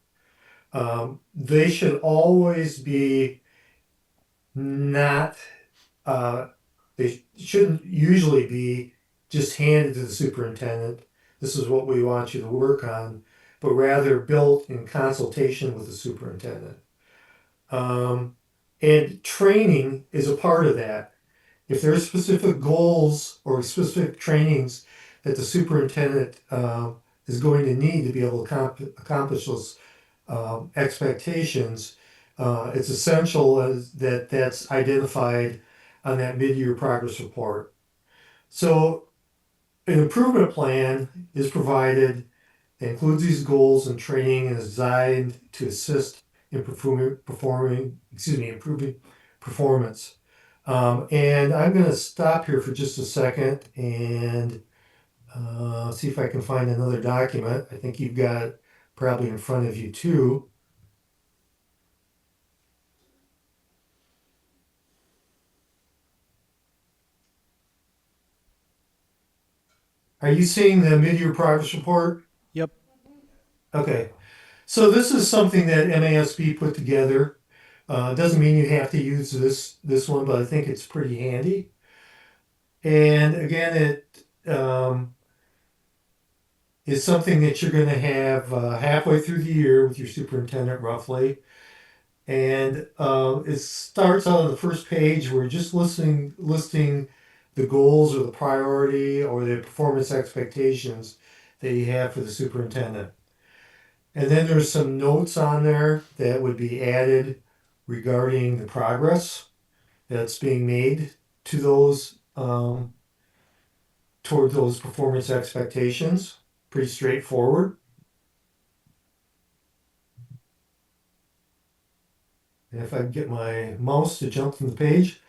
They should always be not, they shouldn't usually be just handed to the superintendent. This is what we want you to work on, but rather built in consultation with the superintendent. And training is a part of that. If there are specific goals or specific trainings that the superintendent is going to need to be able to accomplish those expectations, it's essential that that's identified on that mid-year progress report. So an improvement plan is provided that includes these goals, and training is designed to assist in improving performance. And I'm going to stop here for just a second and see if I can find another document. I think you've got it probably in front of you too. Are you seeing the mid-year progress report? Yep. Okay. So this is something that MASB put together. Doesn't mean you have to use this one, but I think it's pretty handy. And again, it is something that you're going to have halfway through the year with your superintendent, roughly. And it starts out on the first page where just listing the goals or the priority or the performance expectations that you have for the superintendent. And then there's some notes on there that would be added regarding the progress that's being made to those toward those performance expectations. Pretty straightforward. And if I can get my mouse to jump from the page.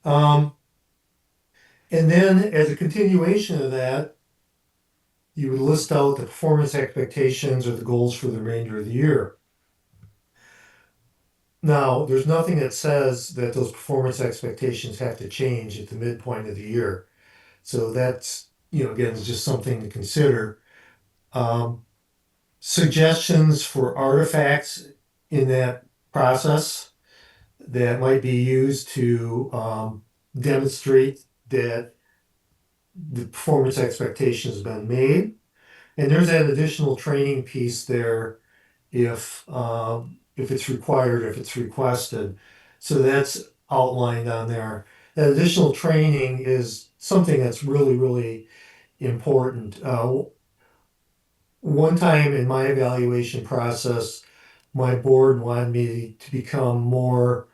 And then as a continuation of that, you would list out the performance expectations or the goals for the remainder of the year. Now, there's nothing that says that those performance expectations have to change at the midpoint of the year. So that's again, is just something to consider. Um, Suggestions for artifacts in that process that might be used to demonstrate that the performance expectation has been made. And there's that additional training piece there if it's required, if it's requested. So that's outlined on there. That additional training is something that's really, really important. One time in my evaluation process, my board wanted me to become more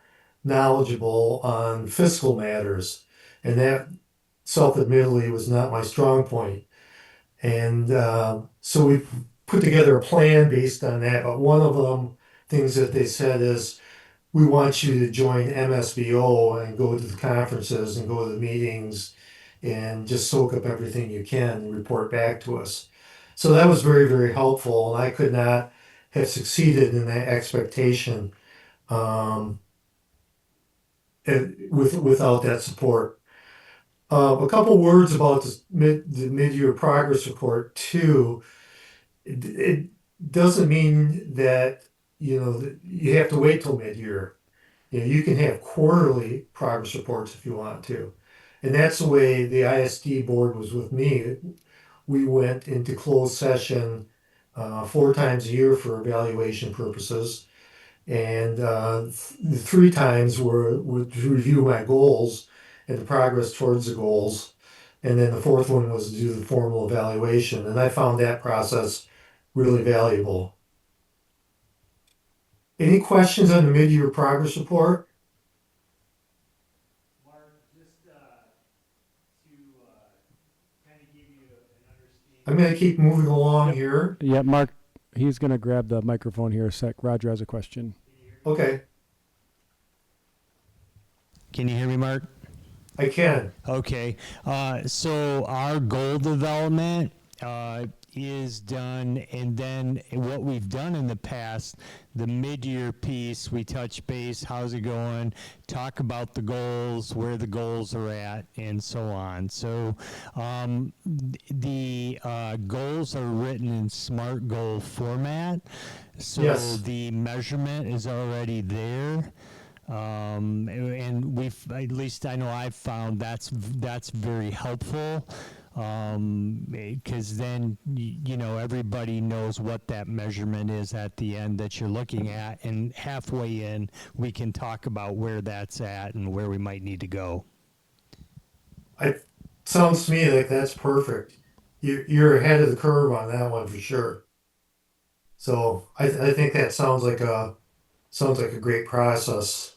knowledgeable on fiscal matters. And that self-admittedly was not my strong point. And so we put together a plan based on that. But one of them things that they said is, we want you to join MSBO and go to the conferences and go to the meetings and just soak up everything you can and report back to us. So that was very, very helpful. And I could not have succeeded in that expectation um, without that support. A couple words about the mid-year progress report too. It doesn't mean that that you have to wait till mid-year. You can have quarterly progress reports if you want to, and that's the way the ISD board was with me. We went into closed session 4 times a year for evaluation purposes, and the 3 times were to review my goals and the progress towards the goals. And then the fourth one was to do the formal evaluation. And I found that process really valuable. Any questions on the mid-year progress report? I'm going to keep moving along here. Yeah, Mark, he's going to grab the microphone here a sec. Roger has a question. Okay, Can you hear me, Mark? I can. Okay. So our goal development is done, and then what we've done in the past, the mid-year piece, we touch base, how's it going, talk about the goals, where the goals are at, and so on. So the goals are written in SMART goal format, so Yes. the measurement is already there. And we've, at least I know I've found that's very helpful, because then everybody knows what that measurement is at the end that you're looking at, and halfway in we can talk about where that's at and where we might need to go. It sounds to me like that's perfect. You're ahead of the curve on that one for sure. So I think that sounds like a great process.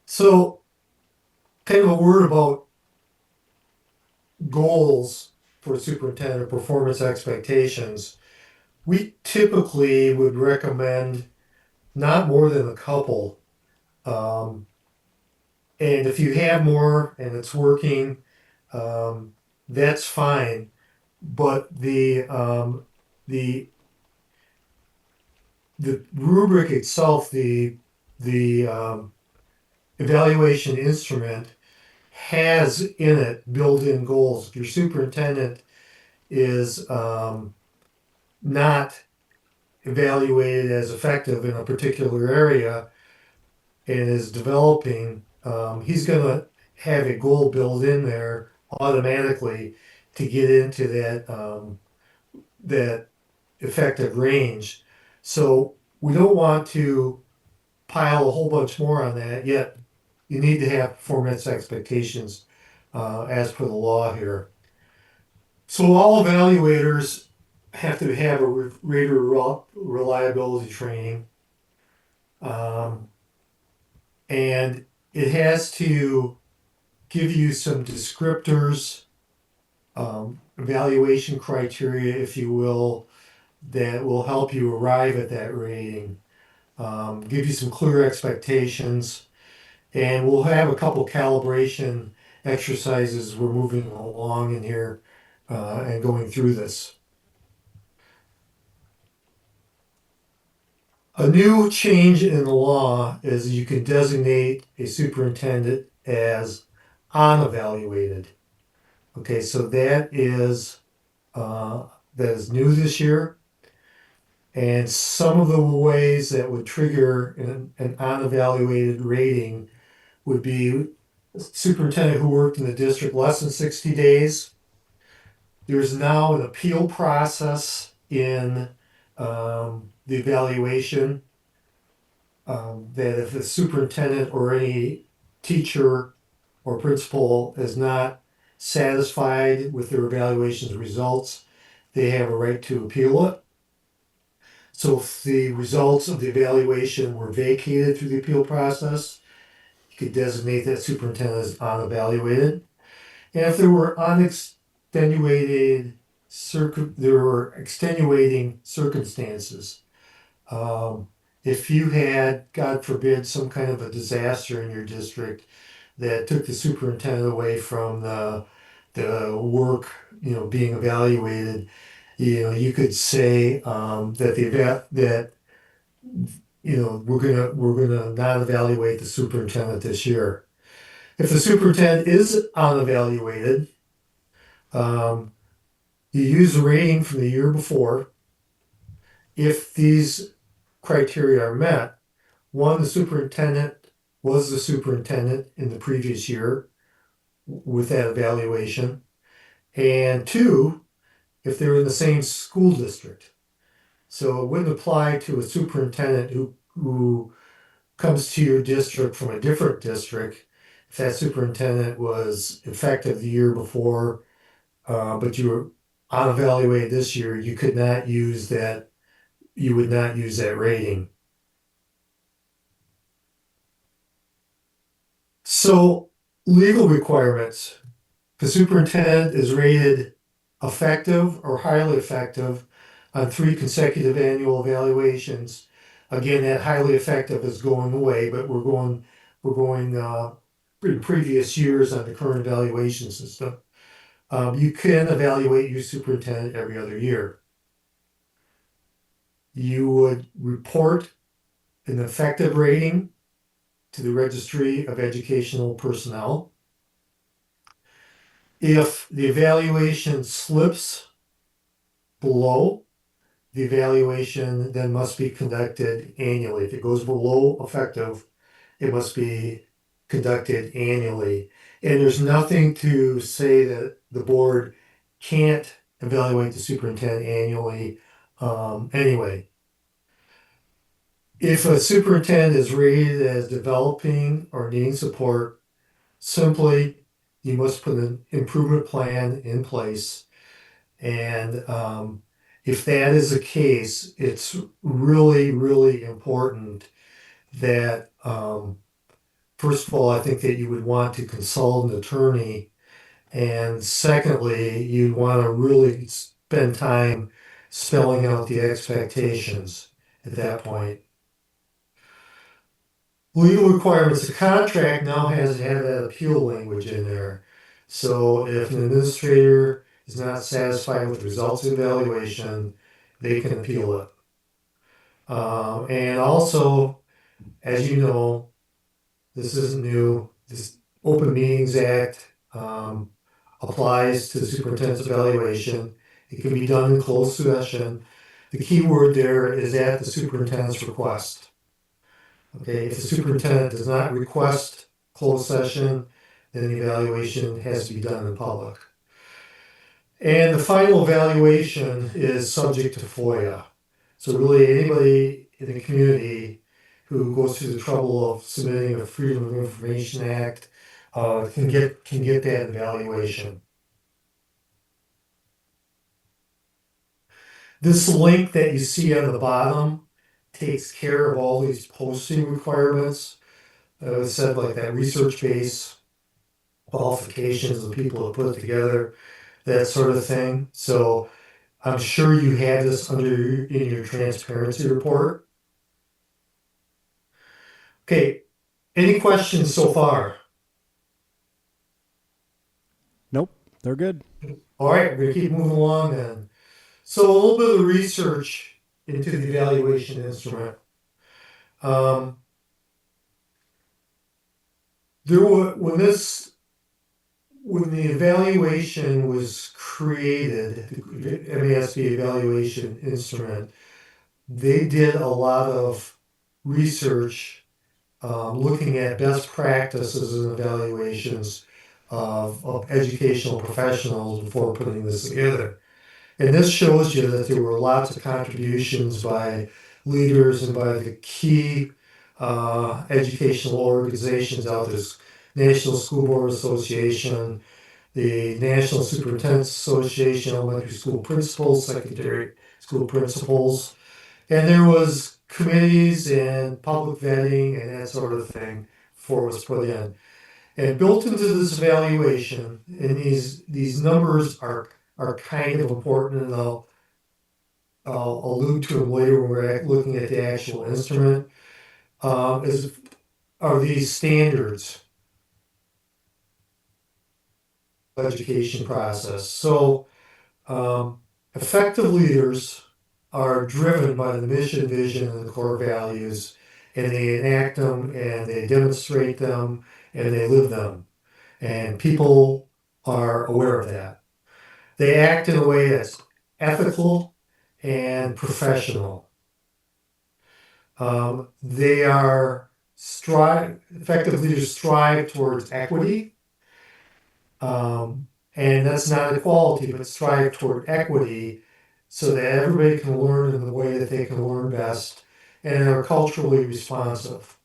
So, kind of a word about goals for superintendent performance expectations. We typically would recommend not more than a couple. Um, and if you have more and it's working, that's fine. But the rubric itself, the evaluation instrument has in it built-in goals. If your superintendent is not evaluated as effective in a particular area and is developing, he's going to have a goal built in there automatically to get into that effective range. So we don't want to pile a whole bunch more on that, yet you need to have performance expectations as per the law here. So all evaluators have to have a rater reliability training. And it has to give you some descriptors, evaluation criteria, if you will, that will help you arrive at that rating. Give you some clear expectations, and we'll have a couple calibration exercises we're moving along in here and going through this. A new change in the law is you can designate a superintendent as unevaluated. Okay, so that is new this year. And some of the ways that would trigger an unevaluated rating would be superintendent who worked in the district less than 60 days. There's now an appeal process in the evaluation, that if the superintendent or any teacher or principal is not satisfied with their evaluation's results, they have a right to appeal it. So if the results of the evaluation were vacated through the appeal process, you could designate that superintendent as unevaluated. And if there were extenuating circumstances, if you had, God forbid, some kind of a disaster in your district that took the superintendent away from the work, being evaluated, you could say that we're gonna not evaluate the superintendent this year. If the superintendent is unevaluated, you use the rating from the year before. If these criteria are met, one, the superintendent was the superintendent in the previous year with that evaluation. And two, if they're in the same school district. So it wouldn't apply to a superintendent who comes to your district from a different district. If that superintendent was effective the year before, but you were unevaluated this year, you would not use that rating. So legal requirements. The superintendent is rated effective or highly effective on 3 consecutive annual evaluations. Again, that highly effective is going away, but we're going in previous years on the current evaluation system. You can evaluate your superintendent every other year. You would report an effective rating to the Registry of Educational Personnel. If the evaluation slips below, the evaluation then must be conducted annually. If it goes below effective, it must be conducted annually. And there's nothing to say that the board can't evaluate the superintendent annually anyway. If a superintendent is rated as developing or needing support, simply you must put an improvement plan in place. And if that is the case, it's really, really important that, first of all, I think that you would want to consult an attorney. And secondly, you'd want to really spend time spelling out the expectations at that point. Legal requirements, the contract now has to have that appeal language in there. So if an administrator is not satisfied with the results of the evaluation, they can appeal it. And also, as you know, this isn't new, this Open Meetings Act applies to the superintendent's evaluation. It can be done in closed session. The key word there is at the superintendent's request. Okay, if the superintendent does not request closed session, then the evaluation has to be done in public. And the final evaluation is subject to FOIA. So really anybody in the community who goes through the trouble of submitting a Freedom of Information Act can get that evaluation. This link that you see on the bottom takes care of all these posting requirements. It said like that research base qualifications of people who put it together, that sort of thing. So I'm sure you have this in your transparency report. Okay, any questions so far? Nope, they're good. All right, we're gonna keep moving along then. So a little bit of research into the evaluation instrument. Um, there were, when the evaluation was created, the MASB evaluation instrument, they did a lot of research looking at best practices and evaluations of educational professionals before putting this together. And this shows you that there were lots of contributions by leaders and by the key educational organizations out there. National School Board Association, the National Superintendent's Association, Elementary School Principals, Secondary School Principals, and there was committees and public vetting and that sort of thing before it was put in. And built into this evaluation, and these numbers are kind of important, and I'll allude to them later when we're looking at the actual instrument, are these standards education process. So effective leaders are driven by the mission, vision, and the core values, and they enact them, and they demonstrate them, and they live them. And people are aware of that. They act in a way that's ethical and professional. They are effective leaders strive towards equity, and that's not equality, but strive toward equity so that everybody can learn in the way that they can learn best and are culturally responsive.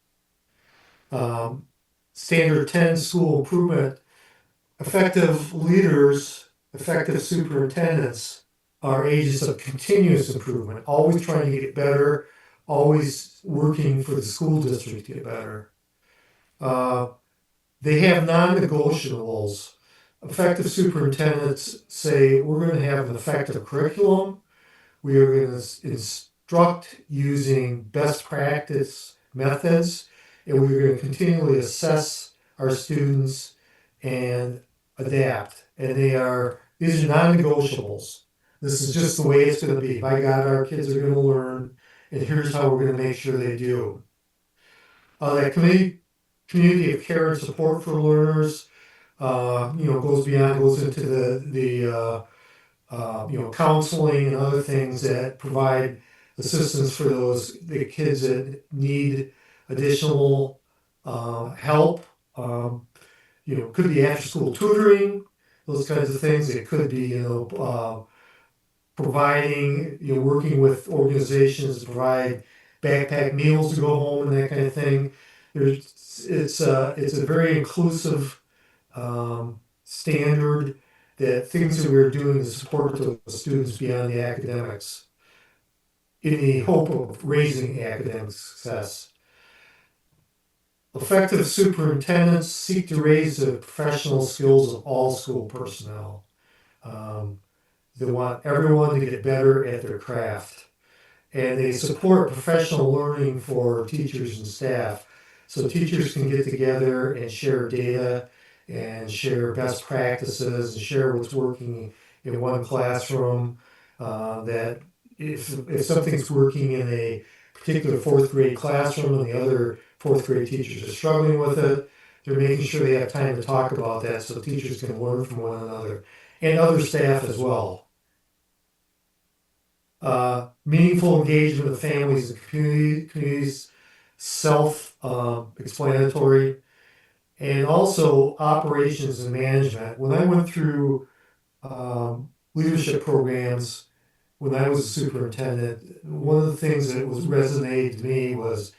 Standard 10 school improvement, effective leaders, effective superintendents are agents of continuous improvement, always trying to get better, always working for the school district to get better. They have non-negotiables. Effective superintendents say we're going to have an effective curriculum. We are going to instruct using best practice methods, and we're going to continually assess our students and adapt. And these are non-negotiables. This is just the way it's going to be. By God, our kids are going to learn, and here's how we're going to make sure they do. That community of care and support for learners, goes into the counseling and other things that provide assistance for the kids that need additional help. Could be after school tutoring, those kinds of things. It could be, providing, working with organizations to provide backpack meals to go home and that kind of thing. It's a very inclusive standard, that things that we're doing to support those students beyond the academics in the hope of raising academic success. Effective superintendents seek to raise the professional skills of all school personnel. They want everyone to get better at their craft. And they support professional learning for teachers and staff. So teachers can get together and share data and share best practices and share what's working in one classroom. That if something's working in a particular fourth grade classroom and the other fourth grade teachers are struggling with it, they're making sure they have time to talk about that so teachers can learn from one another and other staff as well. Meaningful engagement with families and communities, self-explanatory, and also operations and management. When I went through leadership programs when I was a superintendent, one of the things that was resonated to me was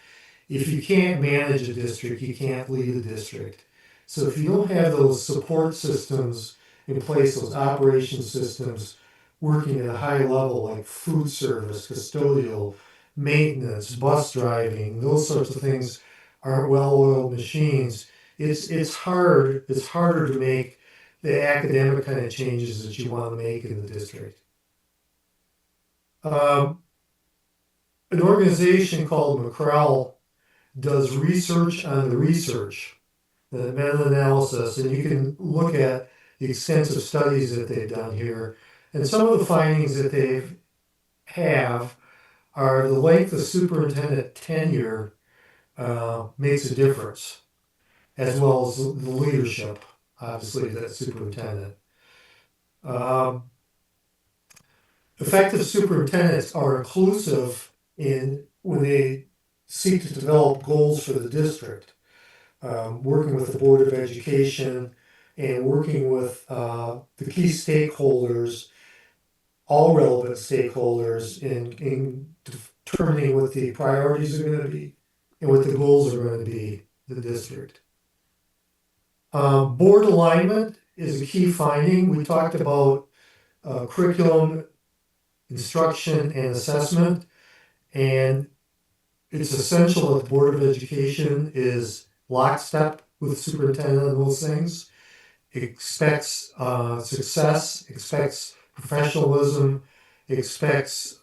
if you can't manage a district, you can't lead a district. So if you don't have those support systems in place, those operation systems working at a high level like food service, custodial, maintenance, bus driving, those sorts of things aren't well-oiled machines. It's harder to make the academic kind of changes that you want to make in the district. An organization called McCrell does research on the research, the meta-analysis, and you can look at the extensive studies that they've done here. And some of the findings that they have are the length of superintendent tenure makes a difference, as well as the leadership, obviously, that superintendent. Um, Effective superintendents are inclusive in when they seek to develop goals for the district, working with the Board of Education and working with the key stakeholders, all relevant stakeholders in determining what the priorities are going to be and what the goals are going to be the district. Board alignment is a key finding. We talked about curriculum, instruction, and assessment, and it's essential that the Board of Education is lockstep with the superintendent on those things. It expects success, expects professionalism, expects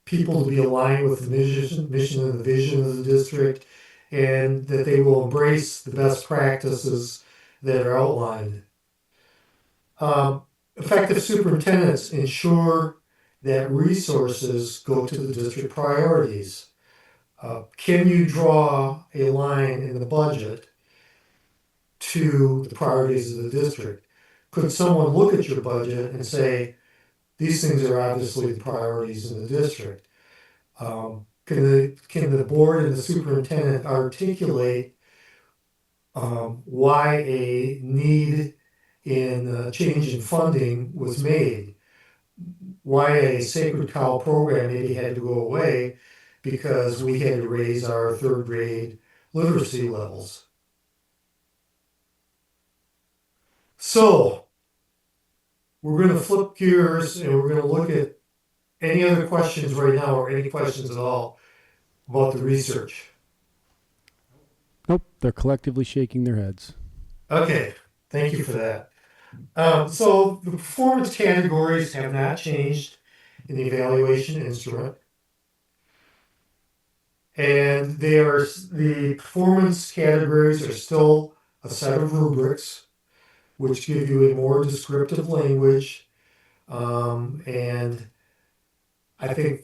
people to be aligned with the mission and the vision of the district, and that they will embrace the best practices that are outlined. Effective superintendents ensure that resources go to the district priorities. Can you draw a line in the budget to the priorities of the district? Could someone look at your budget and say, these things are obviously the priorities in the district? Can the board and the superintendent articulate why a need in change in funding was made? Why a sacred cow program maybe had to go away because we had to raise our third grade literacy levels. So we're going to flip gears and we're going to look at any other questions right now or any questions at all about the research. Nope, they're collectively shaking their heads. Okay, thank you for that. So the performance categories have not changed in the evaluation instrument. And the performance categories are still a set of rubrics, which give you a more descriptive language, and I think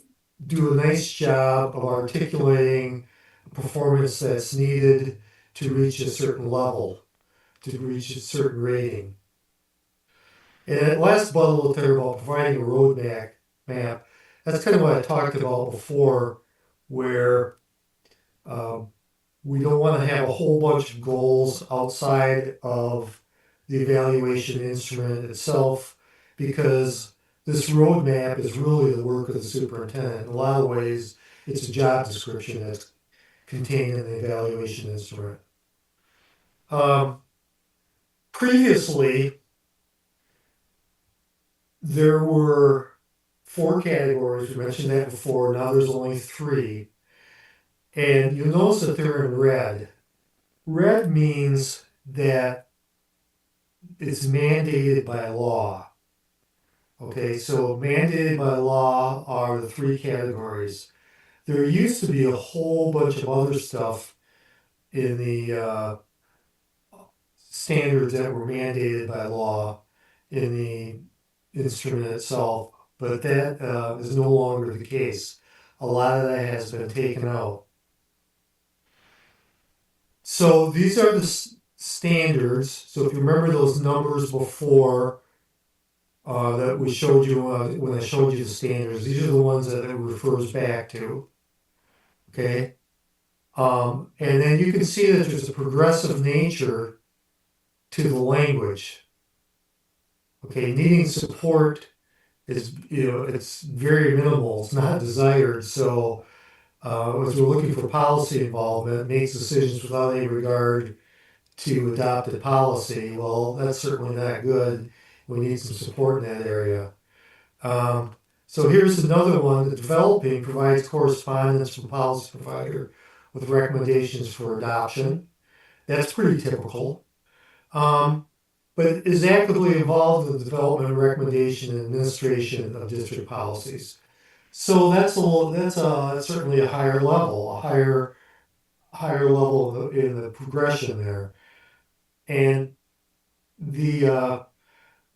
do a nice job of articulating performance that's needed to reach a certain level, to reach a certain rating. And that last bubble there about providing a roadmap, that's kind of what I talked about before, where we don't want to have a whole bunch of goals outside of the evaluation instrument itself, because this roadmap is really the work of the superintendent. In a lot of ways, it's a job description that's contained in the evaluation instrument. Previously, there were 4 categories. We mentioned that before. Now there's only 3. And you'll notice that they're in red. Red means that it's mandated by law. Okay, so mandated by law are the 3 categories. There used to be a whole bunch of other stuff in the standards that were mandated by law in the instrument itself, but that is no longer the case. A lot of that has been taken out. So these are the standards. So if you remember those numbers before that we showed you when I showed you the standards, these are the ones that it refers back to. Okay. And then you can see that there's a progressive nature to the language. Okay, needing support is, it's very minimal. It's not desired. So as we're looking for policy involvement, makes decisions without any regard to adopted policy. Well, that's certainly not good. We need some support in that area. So here's another one. The developing provides correspondence from policy provider with recommendations for adoption. That's pretty typical. But is actively involved in the development, recommendation, and administration of district policies. So that's certainly a higher level, a higher level in the progression there. And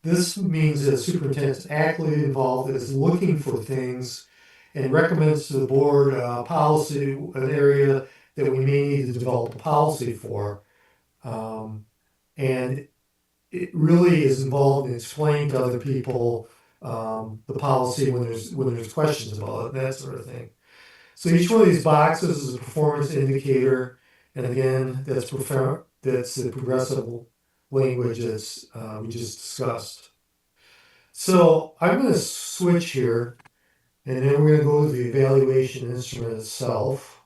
this means that the superintendent is actively involved, is looking for things, and recommends to the board policy, an area that we may need to develop a policy for. And it really is involved in explaining to other people the policy when there's questions about it, that sort of thing. So each one of these boxes is a performance indicator, and again, that's the progressive language that's we just discussed. So I'm going to switch here, and then we're going to go to the evaluation instrument itself.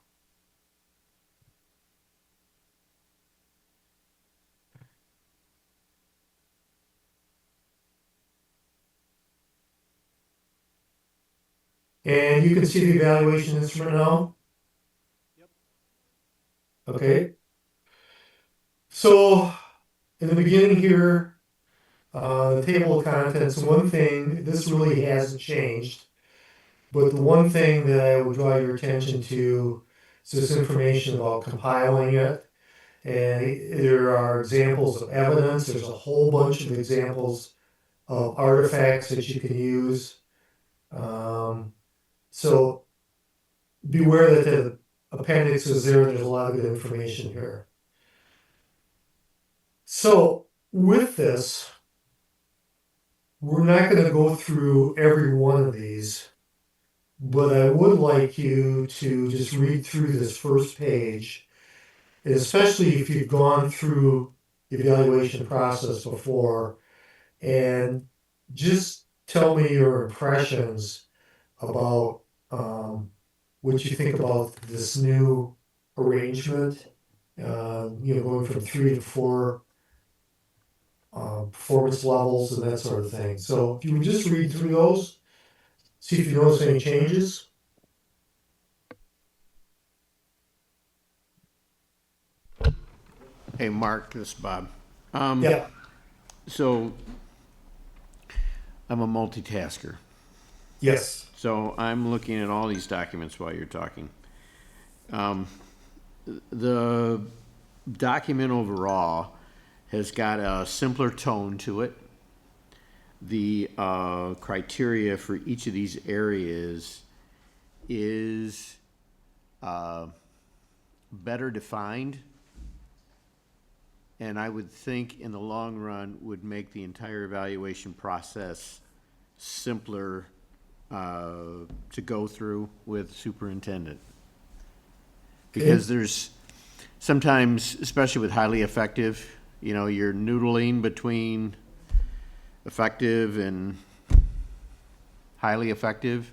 And you can see the evaluation instrument now? Yep. Okay. So in the beginning here, the table of contents, one thing, this really hasn't changed, but the one thing that I would draw your attention to is this information about compiling it. And there are examples of evidence. There's a whole bunch of examples of artifacts that you can use. So beware that the appendix is there. There's a lot of good information here. So with this, we're not going to go through every one of these, but I would like you to just read through this first page, especially if you've gone through the evaluation process before, and just tell me your impressions about what you think about this new arrangement, going from 3 to 4 performance levels and that sort of thing. So if you would just read through those, see if you notice any changes. Hey, Mark, this is Bob. Yeah. So I'm a multitasker. Yes. So I'm looking at all these documents while you're talking. The document overall has got a simpler tone to it. The criteria for each of these areas is better defined, and I would think in the long run would make the entire evaluation process simpler to go through with superintendent. Because there's sometimes, especially with highly effective, you're noodling between effective and highly effective.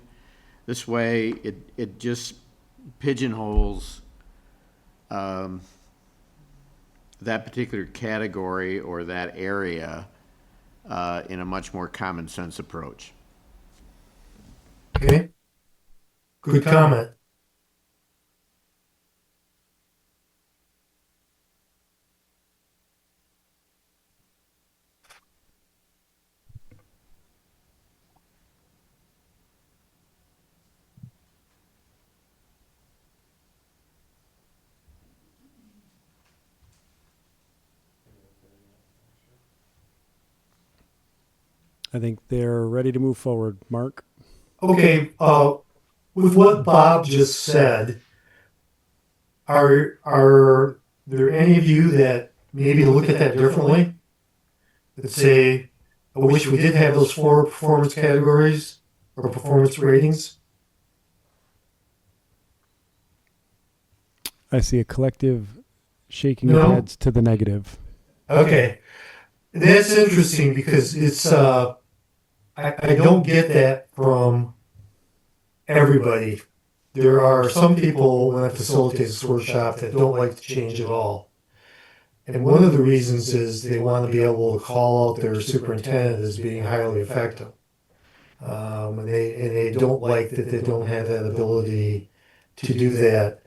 This way, it just pigeonholes that particular category or that area in a much more common sense approach. Okay. Good comment. I think they're ready to move forward. Mark? Okay, with what Bob just said, are there any of you that maybe look at that differently? That say, I wish we did have those 4 performance categories or performance ratings? I see a collective shaking of heads to the negative. Okay. That's interesting because it's, I don't get that from everybody. There are some people when I facilitate this workshop that don't like to change at all. And one of the reasons is they want to be able to call out their superintendent as being highly effective. And they don't like that they don't have that ability to do that.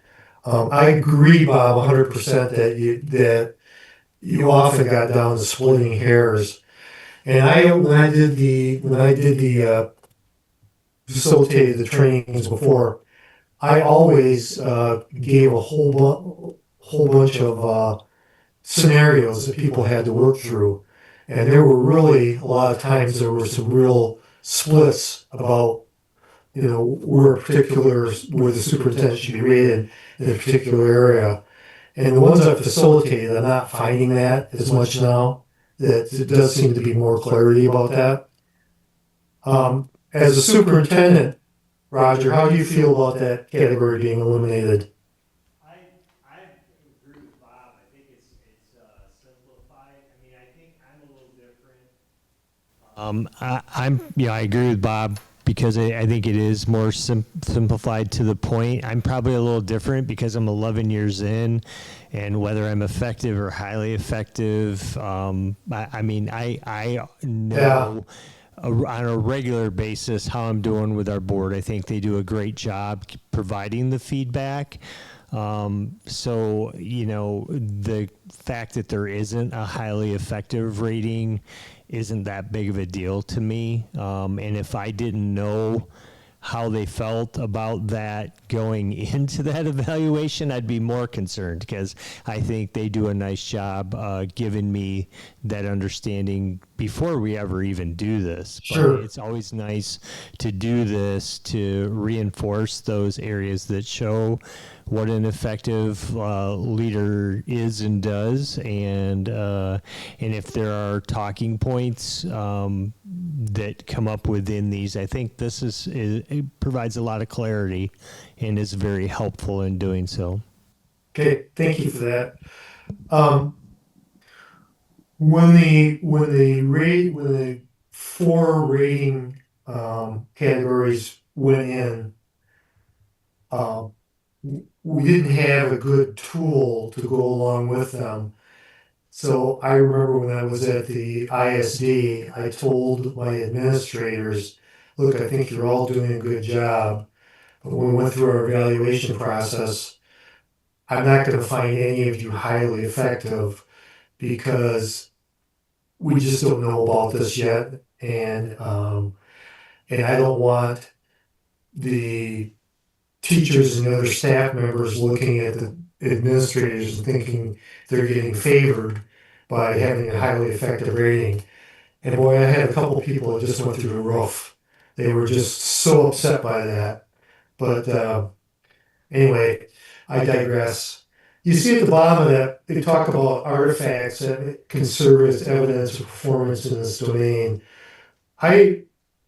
I agree, Bob, 100% that you often got down to splitting hairs. And when I did the facilitated the trainings before, I always gave a whole bunch of scenarios that people had to work through, and there were really a lot of times there were some real splits about where the superintendent should be rated in a particular area. And the ones I've facilitated, I'm not finding that as much now. That it does seem to be more clarity about that. As a superintendent, Roger, how do you feel about that category being eliminated? I agree with Bob. I think it's simplified. I mean, I think I'm a little different. I agree with Bob because I think it is more simplified to the point. I'm probably a little different because I'm 11 years in, and whether I'm effective or highly effective, I mean, I know on a regular basis how I'm doing with our board. I think they do a great job providing the feedback. So, the fact that there isn't a highly effective rating isn't that big of a deal to me. And if I didn't know how they felt about that going into that evaluation, I'd be more concerned because I think they do a nice job giving me that understanding before we ever even do this. Sure. But it's always nice to do this to reinforce those areas that show what an effective leader is and does, and if there are talking points that come up within these, I think this it provides a lot of clarity and is very helpful in doing so. Okay, thank you for that. When the 4 rating categories went in, we didn't have a good tool to go along with them. So I remember when I was at the ISD, I told my administrators, look, I think you're all doing a good job, but when we went through our evaluation process, I'm not going to find any of you highly effective because we just don't know about this yet, and I don't want the teachers and other staff members looking at the administrators and thinking they're getting favored by having a highly effective rating. And boy, I had a couple people that just went through the roof. They were just so upset by that. But anyway, I digress. You see at the bottom of that, they talk about artifacts that can serve as evidence of performance in this domain. I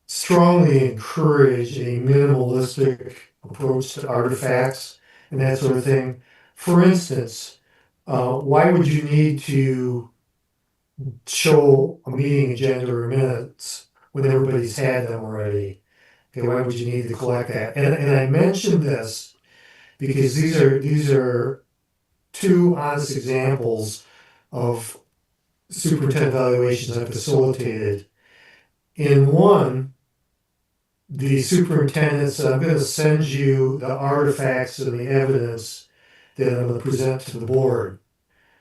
strongly encourage a minimalistic approach to artifacts and that sort of thing. For instance, why would you need to show a meeting agenda or minutes when everybody's had them already? Okay, why would you need to collect that? And I mentioned this because these are 2 honest examples of superintendent evaluations I facilitated. In one, the superintendent said, I'm going to send you the artifacts and the evidence that I'm going to present to the board.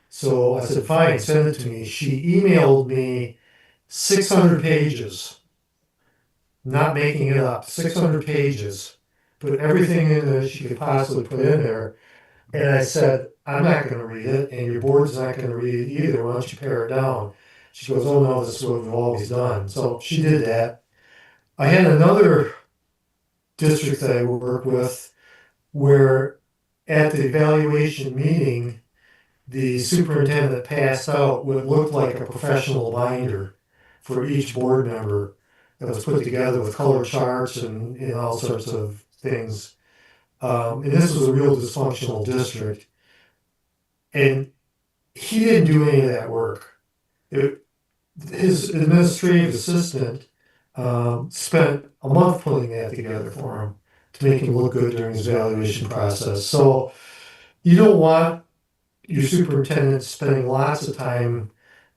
So I said, fine, send it to me. She emailed me 600 pages, not making it up, 600 pages, put everything in that she could possibly put in there. And I said, I'm not going to read it, and your board's not going to read it either. Why don't you pare it down? She goes, oh no, this is what we've always done. So she did that. I had another district that I work with where at the evaluation meeting, the superintendent passed out what looked like a professional binder for each board member that was put together with color charts and all sorts of things. And this was a real dysfunctional district. And he didn't do any of that work. His administrative assistant spent a month putting that together for him to make him look good during his evaluation process. So you don't want your superintendent spending lots of time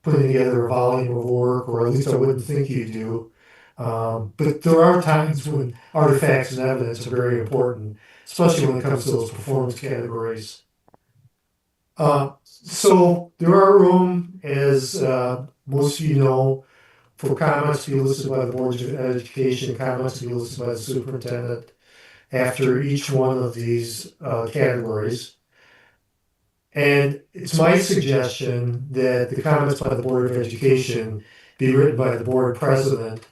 putting together a volume of work, or at least I wouldn't think you do. But there are times when artifacts and evidence are very important, especially when it comes to those performance categories. So there are room, as most of you know, for comments to be listed by the Board of Education, comments to be listed by the superintendent after each one of these categories. And it's my suggestion that the comments by the Board of Education be written by the board president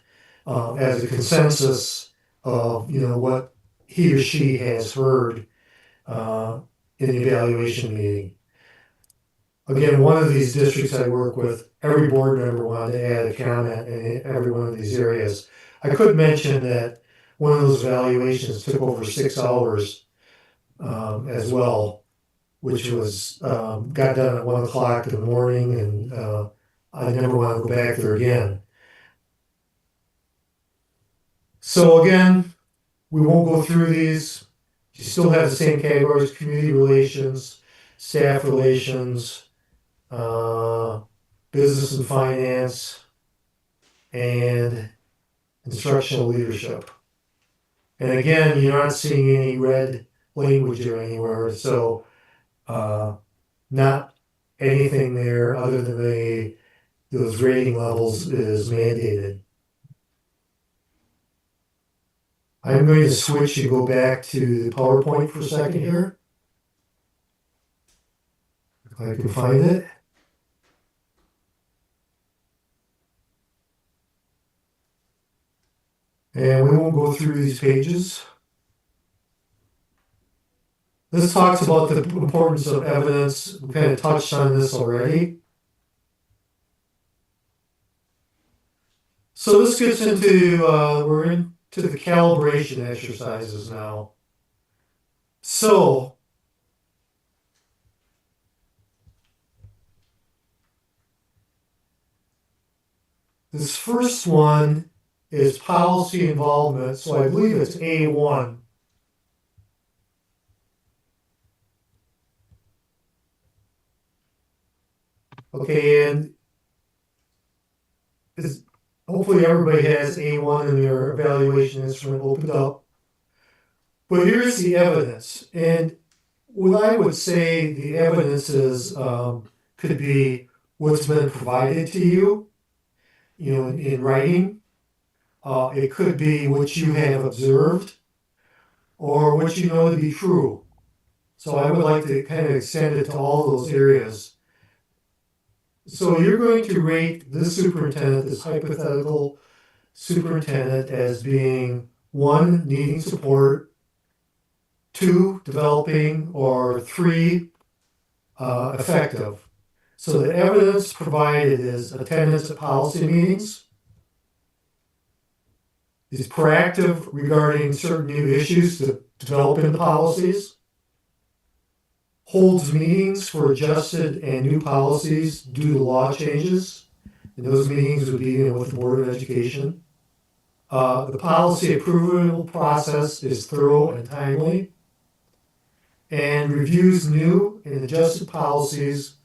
as a consensus of, what he or she has heard in the evaluation meeting. Again, one of these districts I work with, every board member wanted to add a comment in every one of these areas. I could mention that one of those evaluations took over 6 hours as well, which was got done at 1 o'clock in the morning, and I never want to go back there again. So again, we won't go through these. You still have the same categories: community relations, staff relations, business and finance, and instructional leadership. And again, you're not seeing any red language there anywhere, so not anything there other than those rating levels is mandated. I'm going to switch and go back to the PowerPoint for a second here. If I can find it. And we won't go through these pages. This talks about the importance of evidence. We kind of touched on this already. So this gets into, we're into the calibration exercises now. So, this first one is policy involvement, so I believe it's A1. Okay, and hopefully everybody has A1 in their evaluation instrument opened up. But here's the evidence, and what I would say the evidence is could be what's been provided to you, in writing. It could be what you have observed or what you know to be true. So I would like to kind of extend it to all those areas. So you're going to rate this superintendent, this hypothetical superintendent, as being 1, needing support, 2, developing, or 3, effective. So the evidence provided is attendance at policy meetings, is proactive regarding certain new issues to develop into policies, holds meetings for adjusted and new policies due to law changes, and those meetings would be with the Board of Education. The policy approval process is thorough and timely, and reviews new and adjusted policies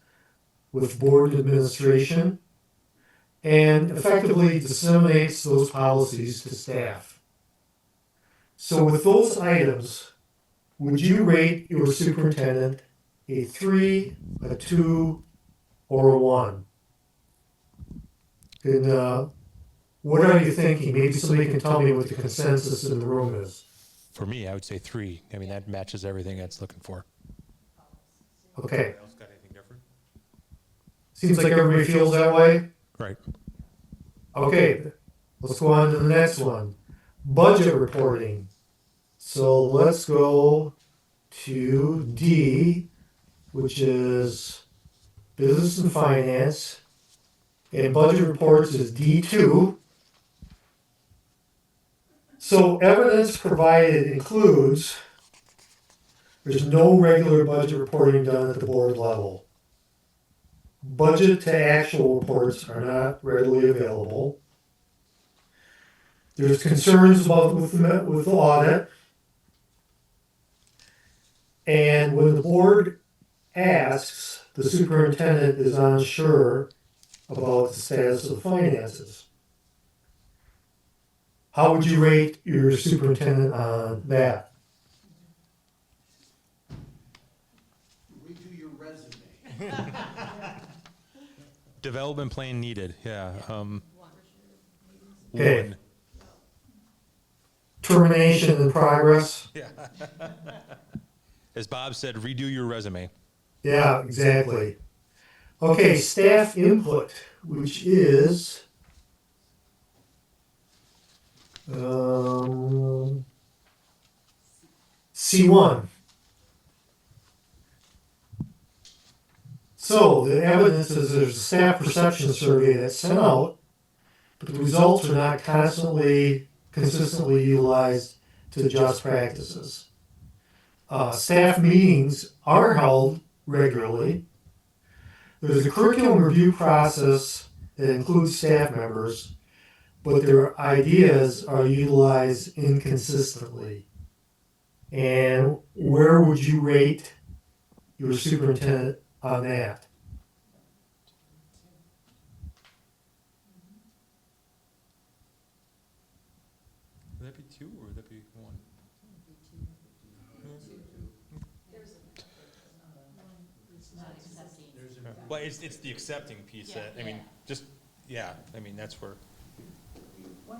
with board administration, and effectively disseminates those policies to staff. So with those items, would you rate your superintendent a 3, a 2, or a 1? And what are you thinking? Maybe somebody can tell me what the consensus in the room is. For me, I would say 3. I mean, that matches everything that's looking for. Okay. Anyone else got anything different? Seems like everybody feels that way. Right. Okay, let's go on to the next one. Budget reporting. So let's go to D, which is business and finance. And budget reports is D2. So evidence provided includes there's no regular budget reporting done at the board level. Budget to actual reports are not readily available. There's concerns with the audit. And when the board asks, the superintendent is unsure about the status of the finances. How would you rate your superintendent on that? Redo your resume. Development plan needed, yeah. Okay. 1. Termination in progress. Yeah. As Bob said, redo your resume. Yeah, exactly. Okay, staff input, which is C1. So the evidence is there's a staff perception survey that's sent out, but the results are not consistently utilized to adjust practices. Staff meetings are held regularly. There's a curriculum review process that includes staff members, but their ideas are utilized inconsistently. And where would you rate your superintendent on that? Would that be 2 or would that be 1? Well, it's the accepting piece that, I mean, just, yeah, I mean, that's where. 1.5.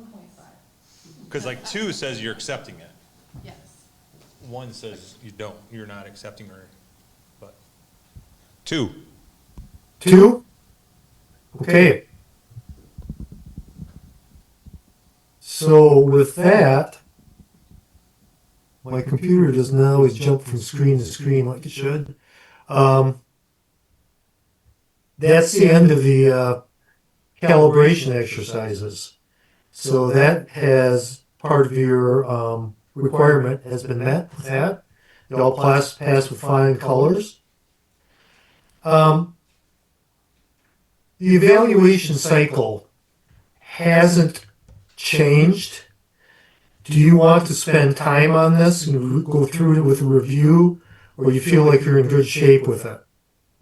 Because like 2 says you're accepting it. Yes. 1 says you don't, you're not accepting or, but. 2. 2? Okay. So with that, my computer does not always jump from screen to screen like it should. That's the end of the calibration exercises. So that has part of your requirement has been met with that. They all pass with flying colors. The evaluation cycle hasn't changed. Do you want to spend time on this and go through it with a review, or you feel like you're in good shape with it?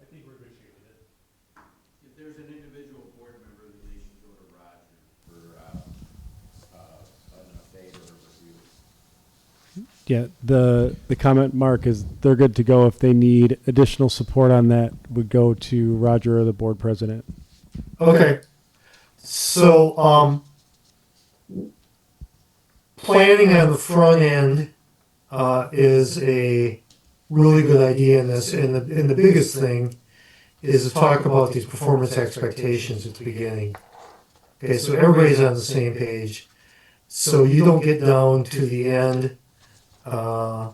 I think we're good shape with it. If there's an individual board member, then they should go to Roger for an update or a review. Yeah, the comment, Mark, is they're good to go. If they need additional support on that, would go to Roger or the board president. Okay. So, planning on the front end is a really good idea in this, and the biggest thing is to talk about these performance expectations at the beginning. Okay, so everybody's on the same page, so you don't get down to the end, and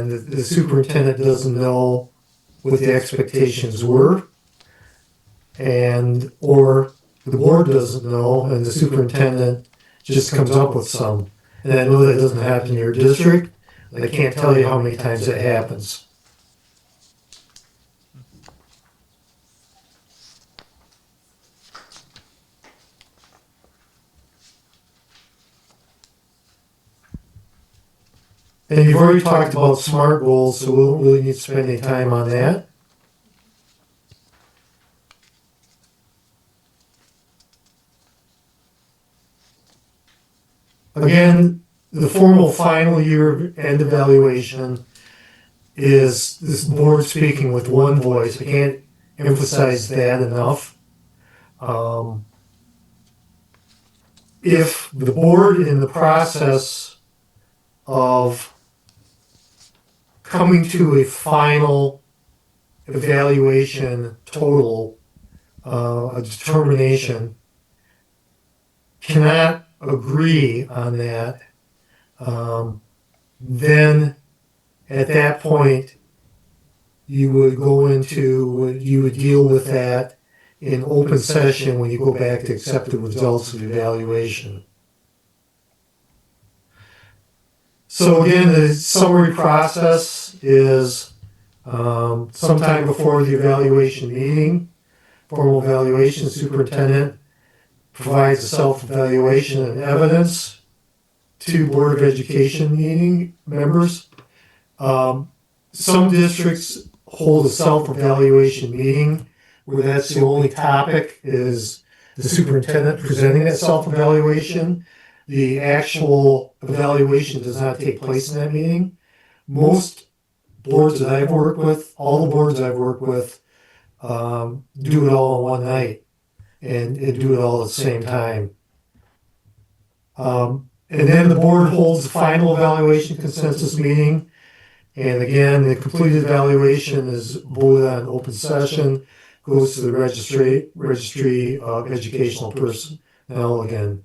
the superintendent doesn't know what the expectations were, and or the board doesn't know, and the superintendent just comes up with some. And I know that doesn't happen in your district. I can't tell you how many times that happens. And you've already talked about SMART goals, so we don't really need to spend any time on that. Again, the formal final year end evaluation is this board speaking with one voice. I can't emphasize that enough. If the board in the process of coming to a final evaluation total, a determination, cannot agree on that, then at that point you would deal with that in open session when you go back to accept the results of the evaluation. So again, the summary process is sometime before the evaluation meeting, formal evaluation, superintendent provides a self-evaluation and evidence to Board of Education meeting members. Some districts hold a self-evaluation meeting where that's the only topic is the superintendent presenting that self-evaluation. The actual evaluation does not take place in that meeting. Most boards that I've worked with, all the boards I've worked with, do it all in one night and do it all at the same time. And then the board holds the final evaluation consensus meeting. And again, the completed evaluation is voted on open session, goes to the registry of educational personnel again.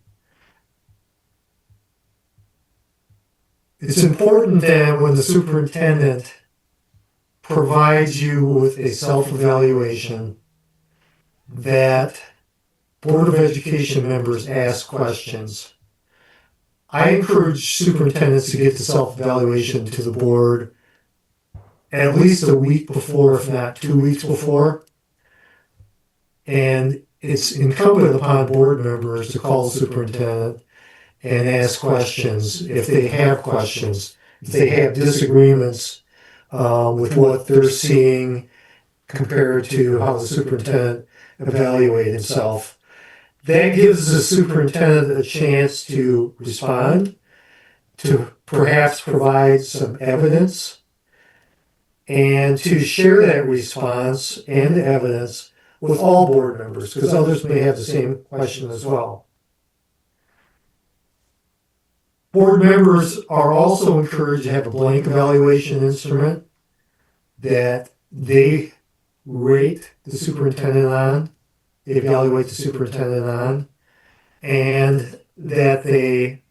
it's important that when the superintendent provides you with a self-evaluation, that Board of Education members ask questions. I encourage superintendents to get the self-evaluation to the board at least a week before, if not 2 weeks before. And it's incumbent upon board members to call the superintendent and ask questions if they have questions, if they have disagreements with what they're seeing compared to how the superintendent evaluated himself. That gives the superintendent a chance to respond, to perhaps provide some evidence, and to share that response and the evidence with all board members, because others may have the same question as well. Board members are also encouraged to have a blank evaluation instrument that they rate the superintendent on, they evaluate the superintendent on, and that they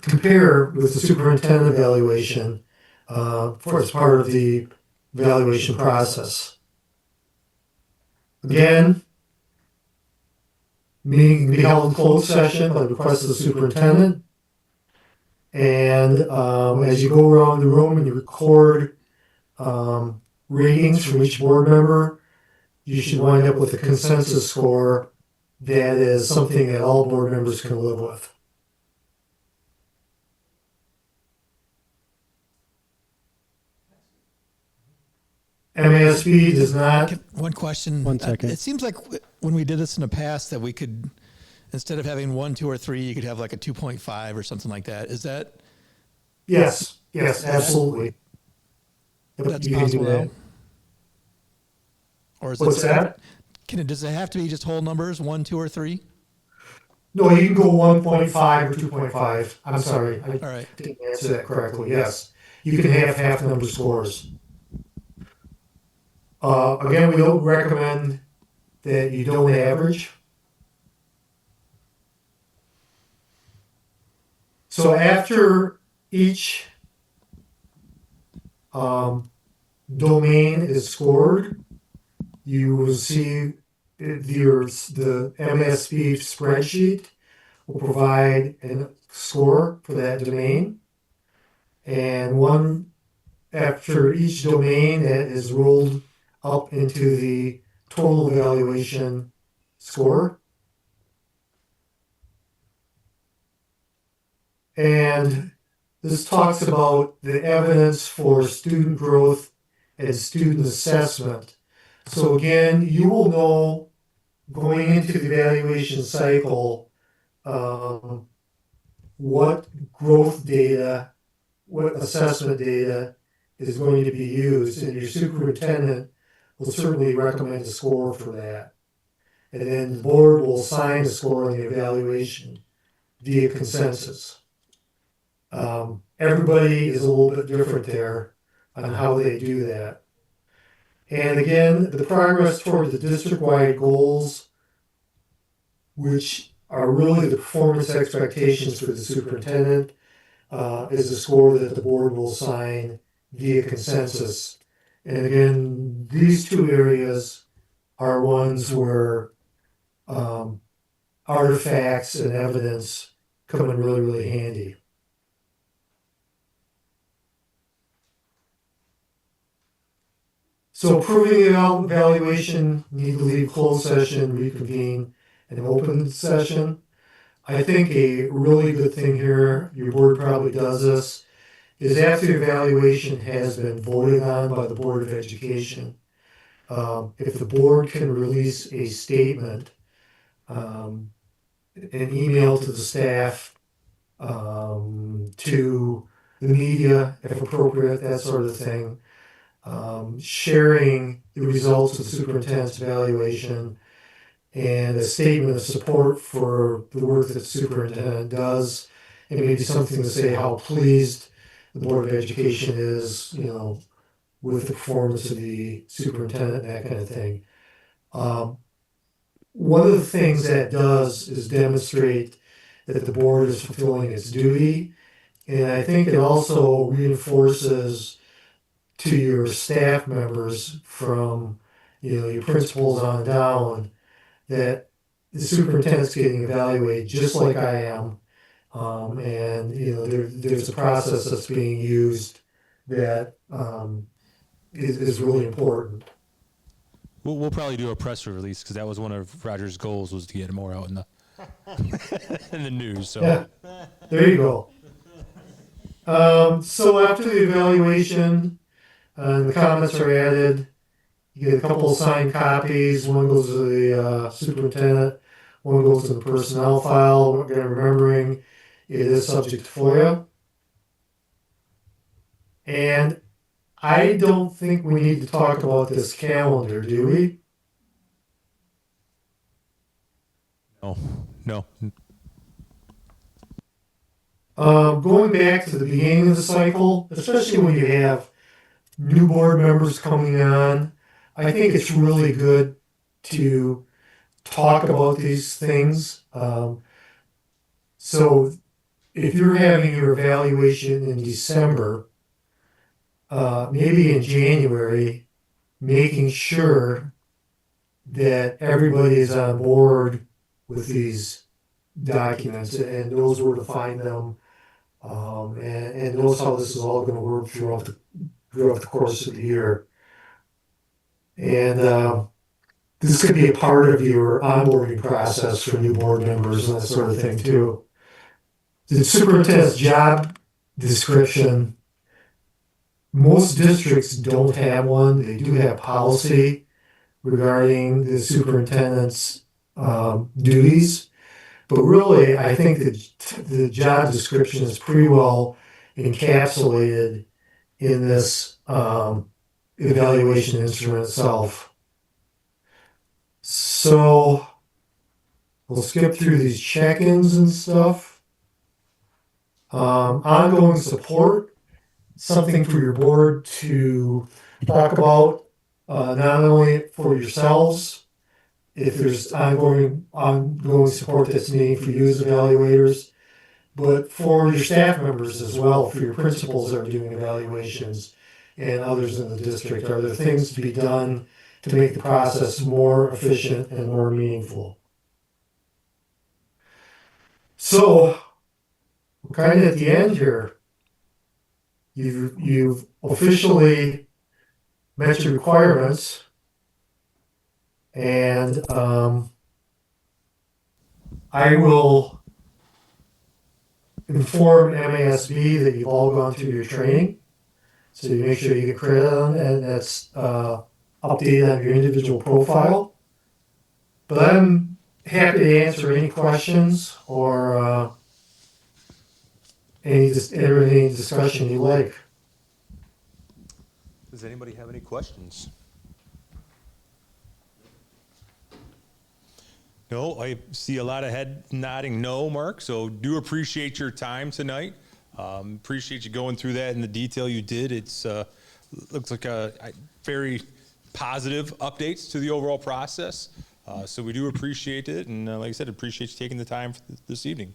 compare with the superintendent evaluation for as part of the evaluation process. Again, meeting can be held in closed session by request of the superintendent. And as you go around the room and you record ratings from each board member, you should wind up with a consensus score that is something that all board members can live with. MASB does not. One question. 1 second. It seems like when we did this in the past that we could, instead of having 1, 2, or 3, you could have like a 2.5 or something like that. Is that? Yes, absolutely. That's You can do possible that. now? Or is What's that? Does it have to be just whole numbers, 1, 2, or 3? No, you can go 1.5 or 2.5. I'm sorry, I All right. didn't answer that correctly. Yes, you can have half number scores. Again, we don't recommend that you don't average. So after each domain is scored, you will see the MSB spreadsheet will provide a score for that domain. And one after each domain that is rolled up into the total evaluation score. And this talks about the evidence for student growth and student assessment. So again, you will know going into the evaluation cycle what growth data, what assessment data is going to be used, and your superintendent will certainly recommend a score for that. And then the board will assign a score on the evaluation via consensus. Everybody is a little bit different there on how they do that. And again, the progress toward the district-wide goals, which are really the performance expectations for the superintendent, is a score that the board will assign via consensus. And again, these two areas are ones where artifacts and evidence come in really, really handy. So approving the evaluation, need to leave closed session, reconvene an open session. I think a really good thing here, your board probably does this, is after the evaluation has been voted on by the Board of Education, if the board can release a statement, an email to the staff, to the media, if appropriate, that sort of thing, sharing the results of the superintendent's evaluation and a statement of support for the work that the superintendent does, and maybe something to say how pleased the Board of Education is, with the performance of the superintendent, that kind of thing. One of the things that does is demonstrate that the board is fulfilling its duty. And I think it also reinforces to your staff members from, your principals on down, that the superintendent's getting evaluated just like I am. And, there's a process that's being used that is really important. We'll probably do a press release because that was one of Roger's goals, was to get more out in the in the news. So Yeah, there you go. So after the evaluation, the comments are added. You get a couple of signed copies. One goes to the superintendent, one goes to the personnel file. Again, remembering it is subject to FOIA. And I don't think we need to talk about this calendar, do we? No. Going back to the beginning of the cycle, especially when you have new board members coming on, I think it's really good to talk about these things. So if you're having your evaluation in December, maybe in January, making sure that everybody is on board with these documents and knows where to find them, and knows how this is all going to work throughout the course of the year. And this could be a part of your onboarding process for new board members and that sort of thing too. The superintendent's job description, most districts don't have one. They do have policy regarding the superintendent's duties. But really, I think that the job description is pretty well encapsulated in this evaluation instrument itself. So we'll skip through these check-ins and stuff. Ongoing support, something for your board to talk about, not only for yourselves, if there's ongoing support that's needed for you as evaluators, but for your staff members as well, for your principals that are doing evaluations and others in the district. Are there things to be done to make the process more efficient and more meaningful? So we're kind of at the end here. You've officially met your requirements, and I will inform MASB that you've all gone through your training, so you make sure you get credit on it, and that's updated on your individual profile. But I'm happy to answer any questions or any discussion you like. Does anybody have any questions? No, I see a lot of head nodding no, Mark, so do appreciate your time tonight. Appreciate you going through that in the detail you did. It's looks like a very positive updates to the overall process. So we do appreciate it, and like I said, appreciate you taking the time for this evening.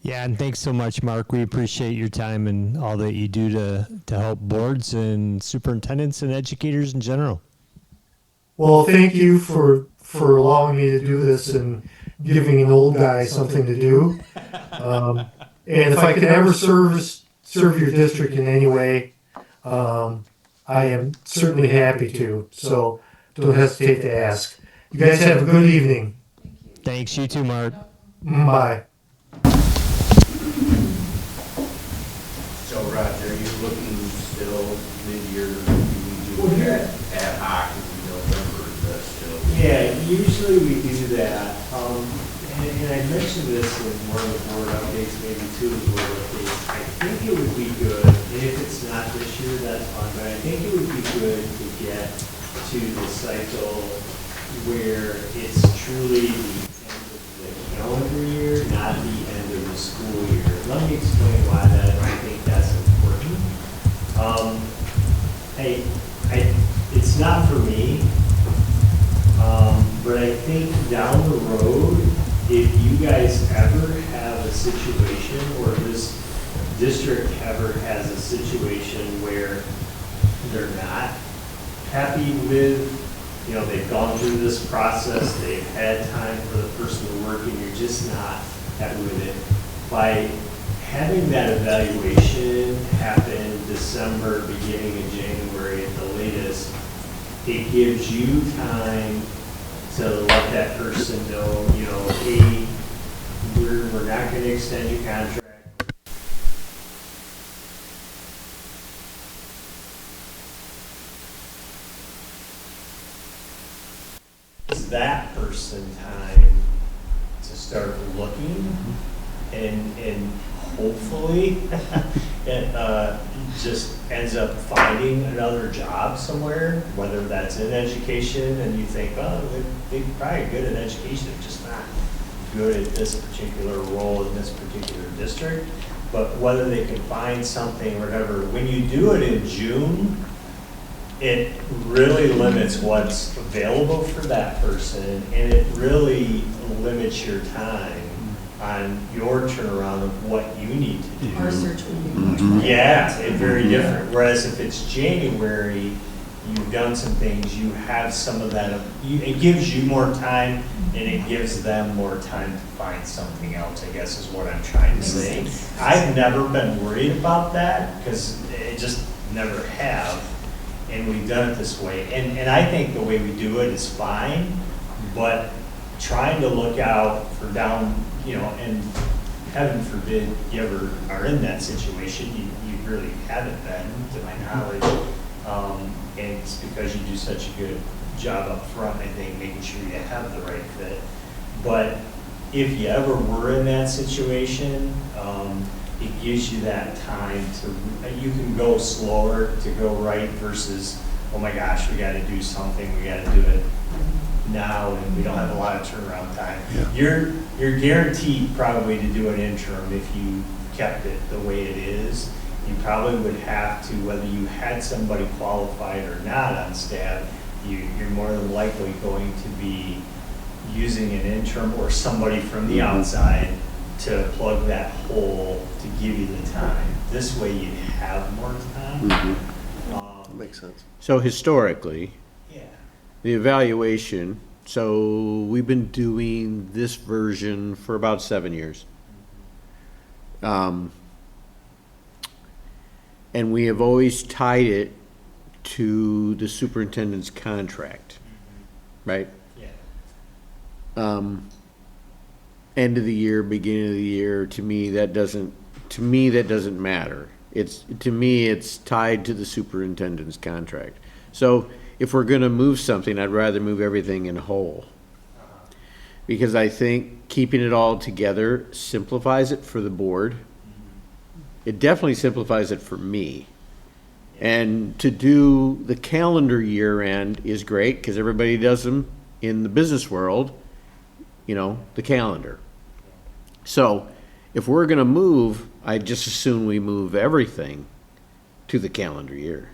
Yeah, and thanks so much, Mark. We appreciate your time and all that you do to help boards and superintendents and educators in general. Well, thank you for allowing me to do this and giving an old guy something to do. And if I can ever serve your district in any way, I am certainly happy to. So don't hesitate to ask. You guys have a good evening. Thanks, you too, Mark. Bye. So, Roger, are you looking still mid-year? Well, here- ad hoc in November, is that still? Yeah, usually we do that. And I mentioned this in one of the board updates, maybe two of the board updates. I think it would be good, and if it's not this year, that's fine, but I think it would be good to get to the cycle where it's truly the end of the calendar year, not the end of the school year. Let me explain why that I think that's important. It's not for me, but I think down the road, if you guys ever have a situation, or this district ever has a situation where they're not happy with, they've gone through this process, they've had time for the person to work, and you're just not happy with it, by having that evaluation happen December, beginning of January at the latest, it gives you time to let that person know, hey, we're not going to extend your contract. It's that person time to start looking, and hopefully it just ends up finding another job somewhere, whether that's in education, and you think, oh, they're probably good at education, they're just not good at this particular role in this particular district. But whether they can find something or whatever, when you do it in June, it really limits what's available for that person, and it really limits your time on your turnaround of what you need to do. Our search would be much more. Yeah, it's very different. Whereas if it's January, you've done some things, you have some of that, it gives you more time, and it gives them more time to find something else, I guess is what I'm trying to say. I've never been worried about that, because it just never have, and we've done it this way. And I think the way we do it is fine, but trying to look out for down, and heaven forbid you ever are in that situation, you really haven't been, to my knowledge, and it's because you do such a good job up front, I think, making sure you have the right fit. But if you ever were in that situation, it gives you that time to, you can go slower to go right versus, oh my gosh, we got to do something, we got to do it now, and we don't have a lot of turnaround time. Yeah. You're guaranteed probably to do an interim if you kept it the way it is. You probably would have to, whether you had somebody qualified or not on staff, you're more than likely going to be using an interim or somebody from the outside to plug that hole to give you the time. This way you have more time. Makes sense. So historically, Yeah. the evaluation, so we've been doing this version for about 7 years. And we have always tied it to the superintendent's contract, right? Yeah. End of the year, beginning of the year, to me that doesn't matter. To me it's tied to the superintendent's contract. So if we're going to move something, I'd rather move everything in whole, because I think keeping it all together simplifies it for the board. It definitely simplifies it for me. And to do the calendar year end is great, because everybody does them in the business world, the calendar. So if we're going to move, I just assume we move everything to the calendar year.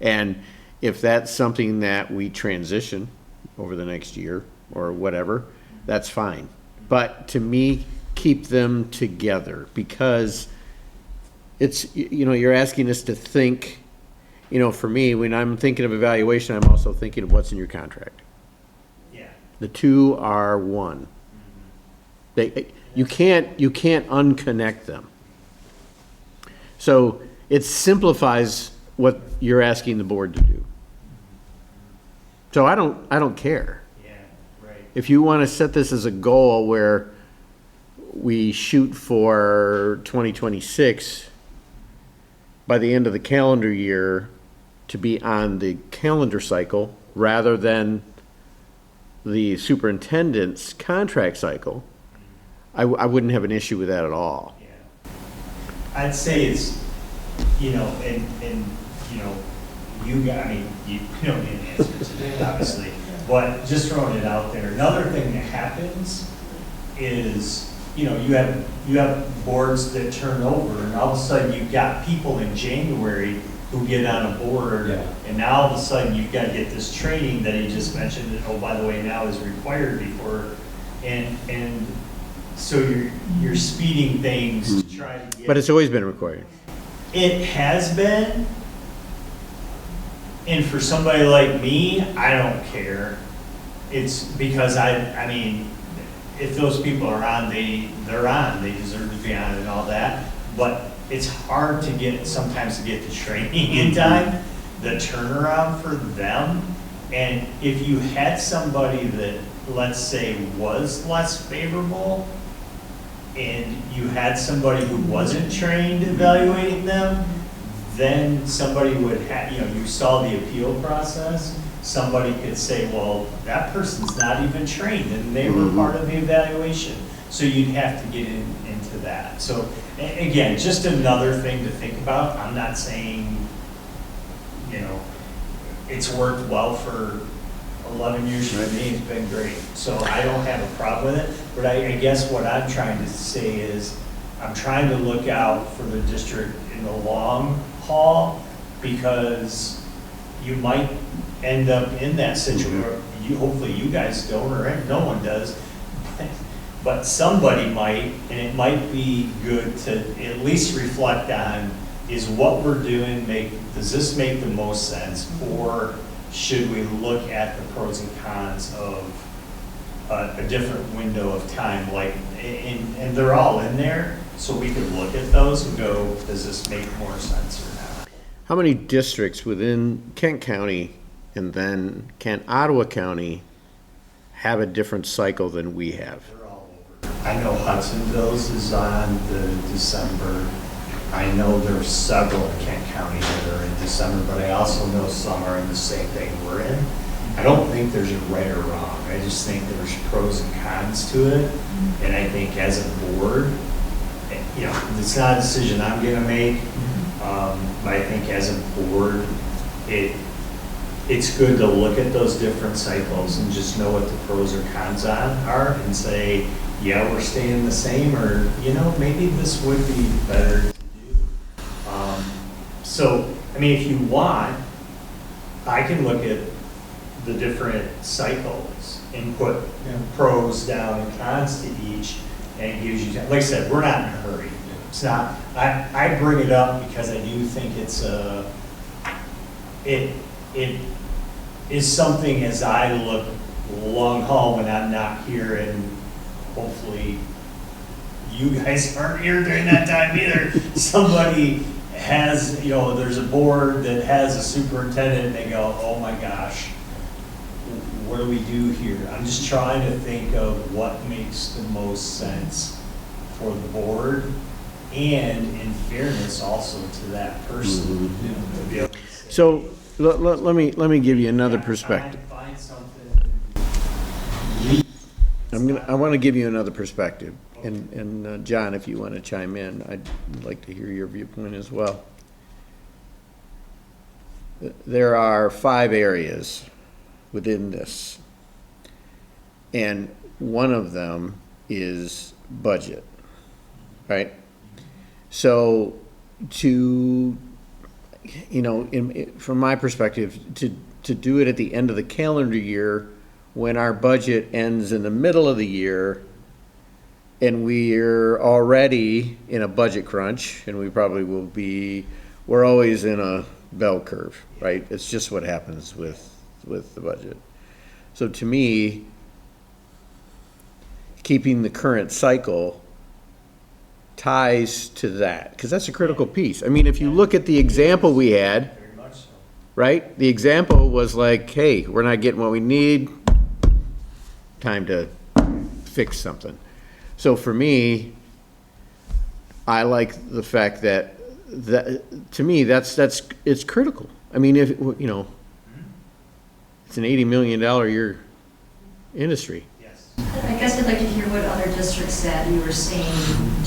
And if that's something that we transition over the next year or whatever, that's fine. But to me, keep them together, because it's, you're asking us to think, for me, when I'm thinking of evaluation, I'm also thinking of what's in your contract. Yeah. The two are one. You can't unconnect them. So it simplifies what you're asking the board to do. So I don't care. Yeah, right. If you want to set this as a goal where we shoot for 2026 by the end of the calendar year to be on the calendar cycle rather than the superintendent's contract cycle, I wouldn't have an issue with that at all. Yeah. I'd say it's, you don't need an answer today, obviously, but just throwing it out there. Another thing that happens is, you have boards that turn over, and all of a sudden you've got people in January who get on a board, and now all of a sudden you've got to get this training that he just mentioned that, oh, by the way, now is required before, And so you're speeding things to try to get. But it's always been required. It has been, and for somebody like me, I don't care. It's because I mean, if those people are on, they're on, they deserve to be on and all that. But it's hard to sometimes to get the training in time, the turnaround for them. And if you had somebody that, let's say, was less favorable, and you had somebody who wasn't trained evaluating them, then somebody would have, you saw the appeal process, somebody could say, well, that person's not even trained, and they were part of the evaluation. So you'd have to get into that. So again, just another thing to think about. I'm not saying, it's worked well for 11 years for me, it's been great. So I don't have a problem with it, but I guess what I'm trying to say is I'm trying to look out for the district in the long haul, because you might end up in that situation. Hopefully you guys don't, or no one does, but somebody might, and it might be good to at least reflect on, is what we're doing, does this make the most sense, or should we look at the pros and cons of a different window of time, and they're all in there, so we could look at those and go, does this make more sense or not? How many districts within Kent County and then Ottawa County have a different cycle than we have? They're all over. I know Hudsonville's is on the December. I know there's several in Kent County that are in December, but I also know some are in the same thing we're in. I don't think there's a right or wrong. I just think there's pros and cons to it. And I think as a board, it's not a decision I'm going to make, but I think as a board, it's good to look at those different cycles and just know what the pros or cons are, and say, yeah, we're staying the same, or maybe this would be better to do. So, I mean, if you want, I can look at the different cycles and put pros down and cons to each, and it gives you, like I said, we're not in a hurry. It's not, I bring it up because I do think it is something, as I look long haul when I'm not here, and hopefully you guys aren't here during that time either. Somebody has, there's a board that has a superintendent, and they go, oh my gosh, what do we do here? I'm just trying to think of what makes the most sense for the board, and in fairness also to that person. To be able to say, So let me give you another perspective. Find something. I want to give you another perspective, and John, if you want to chime in, I'd like to hear your viewpoint as well. There are 5 areas within this, and one of them is budget, right? So from my perspective, to do it at the end of the calendar year, when our budget ends in the middle of the year, and we're already in a budget crunch, and we probably will be, we're always in a bell curve, right? It's just what happens with the budget. So to me, keeping the current cycle ties to that, because that's a critical piece. I mean, if you look at the example we had, Very much so. right? The example was like, hey, we're not getting what we need, time to fix something. So for me, I like the fact that to me, it's critical. I mean, if, it's an $80 million a year industry. Yes. I guess I'd like to hear what other districts that you were saying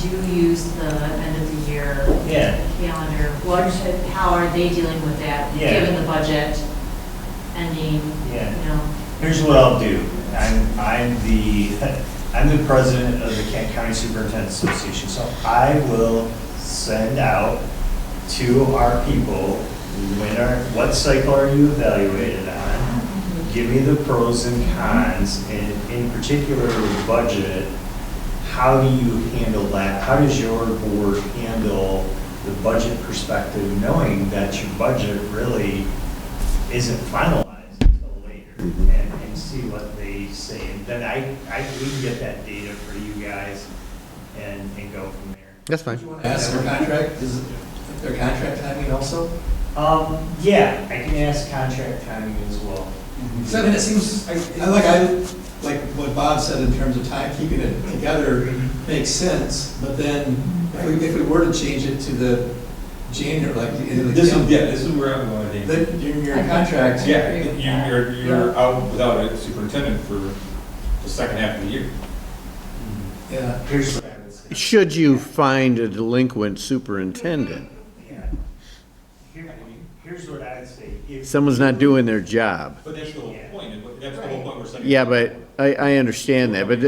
do use the end of the year calendar. How are they dealing with that, given the budget ending? Here's what I'll do. I'm the president of the Kent County Superintendent Association, so I will send out to our people, what cycle are you evaluated on? give me the pros and cons, and in particular with budget, how do you handle that? How does your board handle the budget perspective, knowing that your budget really isn't finalized until later? And see what they say. And then we can get that data for you guys and go from there. That's fine. Ask their contract, is their contract timing also? Yeah, I can ask contract timing as well. So, I mean, it seems, like what Bob said in terms of time, keeping it together makes sense, but then if we were to change it to the January, This is where I'm going, Dave. then your contract. Yeah, you're out without a superintendent for the second half of the year. Yeah. Here's what I would say. Should you find a delinquent superintendent? Here's what I would say. If Someone's not doing their job. But that's the whole point, that's the whole point we're setting. Yeah, but I understand that, but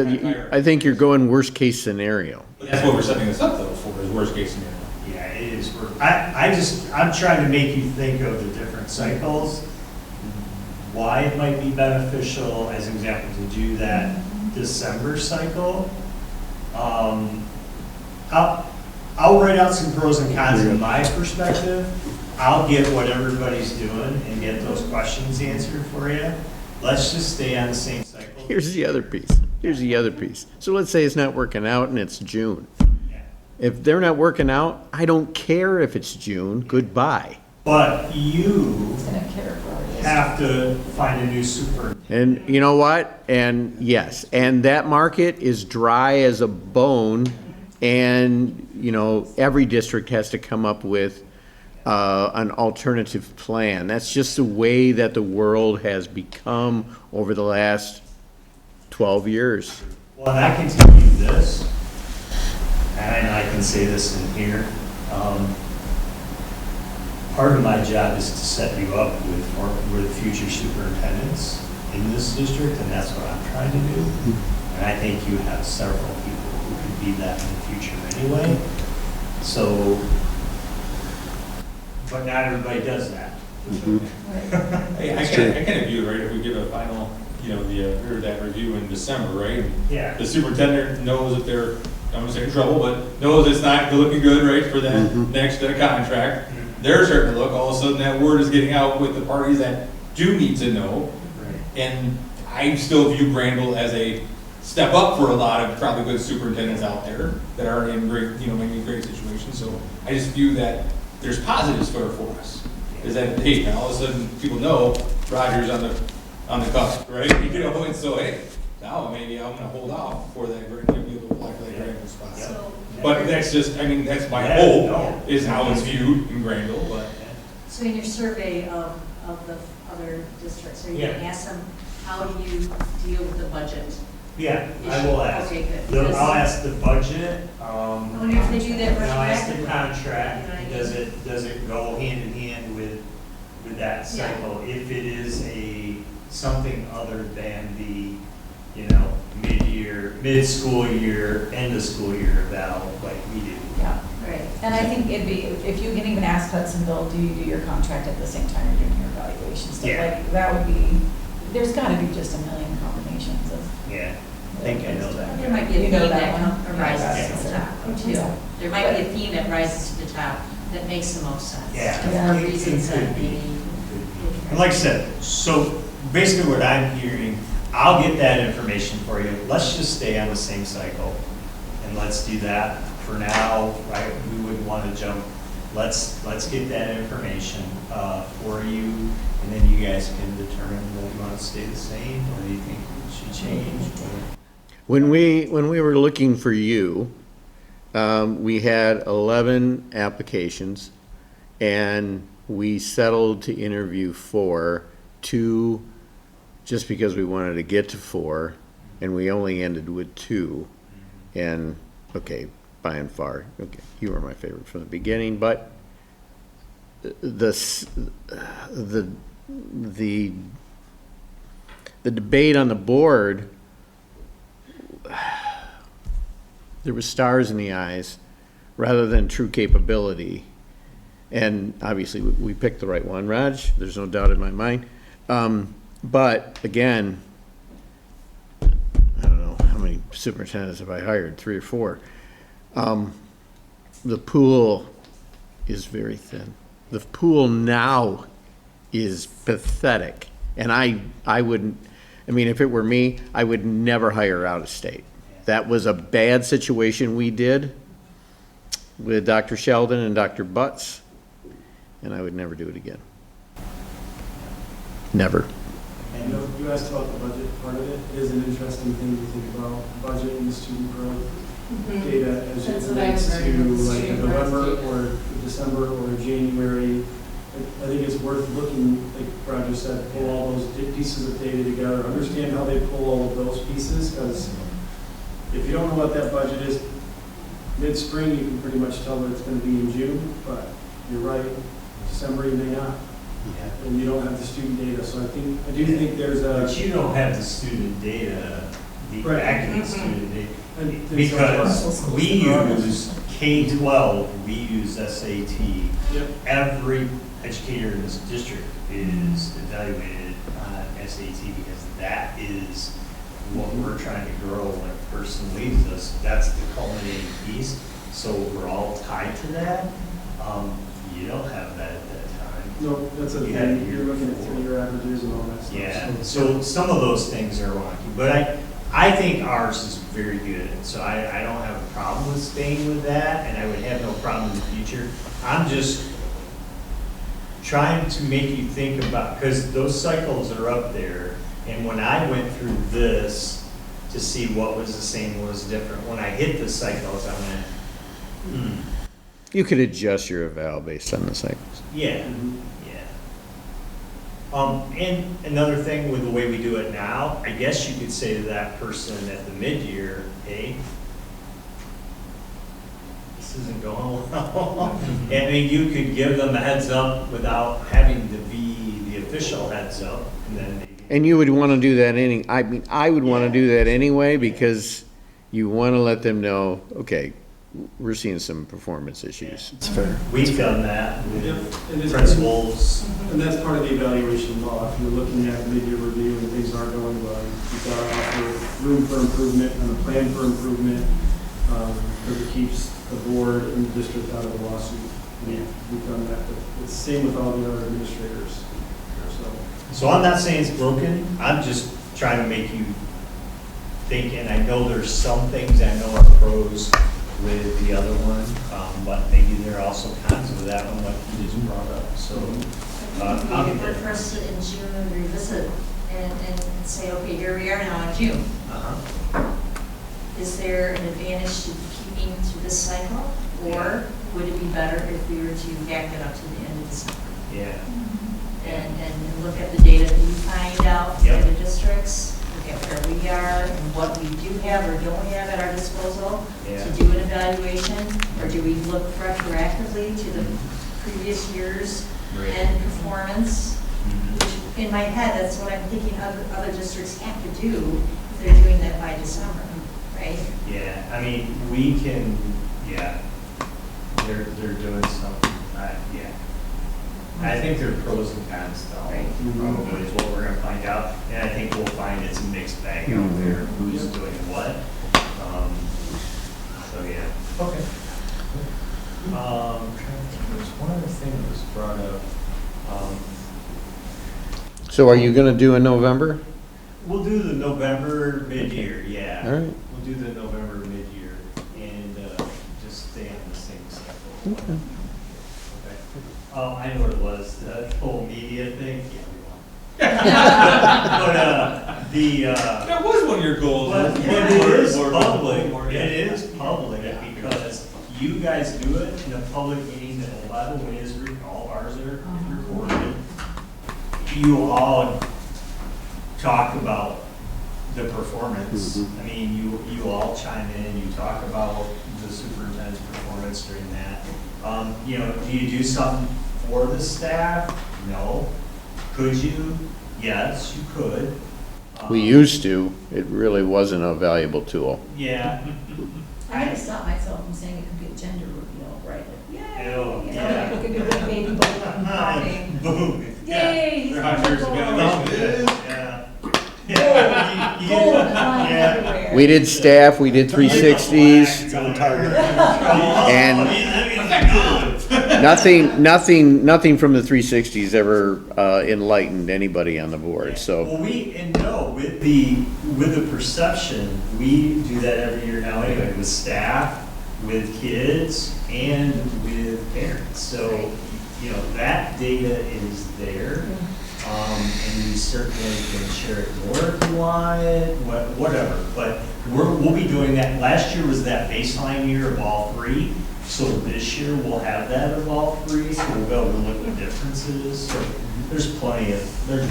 I think you're going worst case scenario. But that's what we're setting this up though for, is worst case scenario. Yeah, it is. I'm trying to make you think of the different cycles, why it might be beneficial, as an example, to do that December cycle. I'll write out some pros and cons in my perspective. I'll get what everybody's doing and get those questions answered for you. Let's just stay on the same cycle. Here's the other piece. So let's say it's not working out and it's June. If they're not working out, I don't care if it's June, goodbye. But you have to find a new superintendent. And you know what? And yes, and that market is dry as a bone, and, you know, every district has to come up with an alternative plan. That's just the way that the world has become over the last 12 years. Well, and I can tell you this, and I can say this in here. Part of my job is to set you up with future superintendents in this district, and that's what I'm trying to do. And I think you have several people who could be that in the future anyway. So, but not everybody does that. Hey, I kind of view it, right, if we give a final, that review in December, right? Yeah. The superintendent knows that they're, I'm gonna say in trouble, but knows it's not looking good, right, for that next contract. They're starting to look, all of a sudden that word is getting out with the parties that do need to know. Right. And I still view Grandville as a step up for a lot of probably good superintendents out there that are in great, maybe great situations. So I just view that there's positives for us. Is that, hey, now all of a sudden people know Roger's on the cusp, right? And so, hey, now maybe I'm gonna hold off for that great, be able to apply for that Grandville spot. So, But that's just, that's my hope, is how it's viewed in Grandville, but. So in your survey of the other districts, are you Yeah. gonna ask them, how do you deal with the budget? Yeah, I will ask. Okay, good. I'll ask the budget. I wonder if they do that And I'll ask the retroactively. contract, does it go hand in hand with that cycle? If it is something other than the, mid-school year, end of school year eval, like we do. Yeah, right. And I think it'd be, if you can even ask Hudsonville, do you do your contract at the same time you're doing your evaluation stuff? Yeah. Like, that would be, there's gotta be just a million combinations of. Yeah, I think I know that. There might be a You know theme that that one? rises Yeah. to the top. Yeah. There might be a theme that rises to the top that makes the most sense. Yeah. For reasons that It could be. maybe. And like I said, so basically what I'm hearing, I'll get that information for you. Let's just stay on the same cycle. And let's do that for now, right? We wouldn't want to jump. Let's get that information for you. And then you guys can determine whether you want to stay the same or do you think it should change. When we were looking for you, we had 11 applications, and we settled to interview 4, 2 just because we wanted to get to 4, and we only ended with 2. And okay, by and far, okay, you were my favorite from the beginning, but the debate on the board, there was stars in the eyes rather than true capability. And obviously we picked the right one, Raj, there's no doubt in my mind. But again, I don't know, how many superintendents have I hired? 3 or 4. The pool is very thin. The pool now is pathetic. And I wouldn't, I mean, if it were me, I would never hire out of state. That was a bad situation we did with Dr. Sheldon and Dr. Butts, and I would never do it again. Never. And you asked about the budget part of it. It is an interesting thing to think about, budget and student growth data as it relates to like a November or a December or a January. I think it's worth looking, like Roger said, pull all those pieces of data together, understand how they pull all of those pieces, because if you don't know what that budget is mid-spring, you can pretty much tell what it's going to be in June, but you're right, December you may not. And you don't have the student data, so I do think there's a... But you don't have the student data, the Right. accurate student data, because we use K-12, we use SAT. Yep. Every educator in this district is evaluated on SAT because that is what we're trying to grow when a person leaves us. That's the culminating piece. So we're all tied to that. You don't have that at that time. No, that's a thing. You're looking at 3-year averages and all that stuff. Yeah, so some of those things are wonky, but I think ours is very good. So I don't have a problem with staying with that, and I would have no problem in the future. I'm just trying to make you think about, because those cycles are up there, and when I went through this to see what was the same, what was different, when I hit the cycles, I went, You could adjust your eval based on the cycles. yeah, yeah. And another thing with the way we do it now, I guess you could say to that person at the mid-year, hey, this isn't going well. I mean, you could give them a heads up without having to be the official heads up, and then And you would want to do that I would want to do that anyway, because you want to let them know, okay, we're seeing some performance issues. It's fair. we've done that with And it's- principals. And that's part of the evaluation law. If you're looking at mid-year review and things aren't going well, you've got to offer room for improvement and a plan for improvement, because it keeps the board and the district out of the lawsuit. We've done that, but it's the same with all the other administrators. So I'm not saying it's broken, I'm just trying to make you think, and I know there's some things I know are pros with the other one, but maybe there are also cons with that one, like you just brought up, so. I'll get there. For us to in June revisit and say, okay, here we are now in June. Is there an advantage to keeping to this cycle? Or would it be better if we were to back it up to the end of December? Yeah. And look at the data that you find out Yep. for the districts, look at where we are and what we do have or don't have at our disposal Yeah. to do an evaluation? Or do we look retroactively to the previous year's Right. and performance? Which, in my head, that's what I'm thinking other districts have to do if they're doing that by December, right? Yeah, I mean, we can, yeah, they're doing something, yeah. I think there are pros and cons to all, probably is what we're gonna find out, and I think we'll find it's a mixed bag out there, who's doing what. So, yeah, okay. There's one other thing that was brought up. So are you going to do in November? We'll do the November mid-year, yeah. All right. We'll do the November mid-year and just stay on the same cycle. Okay. Okay. Oh, I know what it was, the whole media thing. Yeah, we won. But That was one of your goals. But One it more- is more- public, more- it is public because you guys do it in a public meeting that, by the way, is, all of ours are recorded. You all talk about the performance. I mean, you all chime in, you talk about the superintendent's performance during that. You know, do you do something for the staff? No. Could you? Yes, you could. We used to. It really wasn't a valuable tool. Yeah. I gotta stop myself from saying it could be a gender reveal, right? Like, yay! Ew, You know, yeah. like, it could be a baby boom, popping. Boom. Yay! he's They're hot gonna years go. evaluation. It is. Yeah. Gold flying everywhere. We did staff, we did 360s, and nothing from the 360s ever enlightened anybody on the board, so. Well, with the perception, we do that every year now anyway, with staff, with kids, and with parents. So, you know, that data is there. And we certainly can share it more if you want it, whatever. But we'll be doing that. Last year was that baseline year of all three. So this year we'll have that of all three. So we'll be able to look at the differences. So there's way more data than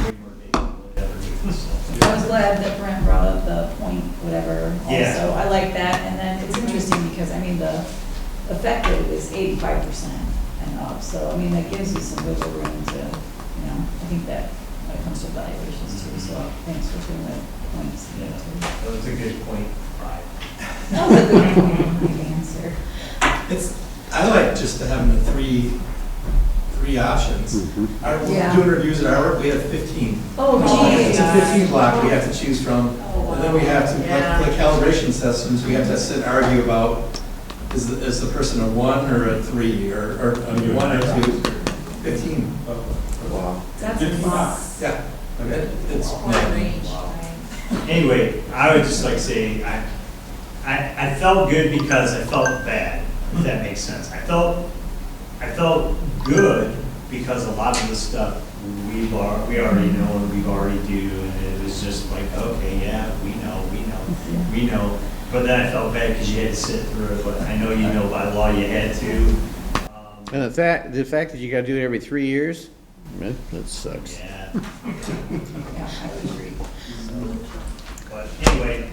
we'll ever do this stuff. I was glad that Brent brought up the point, whatever, Yeah. also. I like that. And then it's interesting because, I mean, the effective is 85% and up. So, I mean, that gives you some wiggle room to, you know, I think that when it comes to evaluations too. So thanks for putting that points together too. That was a good point, Brian. That was a good point, good answer. I like just having the three options. Yeah. Doing reviews at our work, we have 15. Oh, geez. It's a 15 block we have to choose from. Oh, And then we have to, yeah. like calibration systems, we have to sit and argue about, is the person a 1 or a 3, or a 1 or 2? 15. Wow. That's a lot. Yeah. Okay. It's Anyway, I would just like to say, I felt good because I felt bad, if that makes sense. I felt good because a lot of the stuff we already know and we've already do, and it was just like, okay, yeah, we know. But then I felt bad because you had to sit through it, but I know you know by law you had to. And the fact that you gotta do it every 3 years, that sucks. Yeah. Yeah, I would agree. But anyway.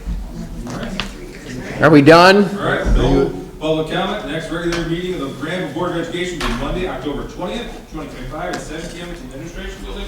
Are we done? All right, no public comment. Next regular meeting of the Grandville Board of Education will be Monday, October 20th, 2025 at 7 p.m. at the Administration Building,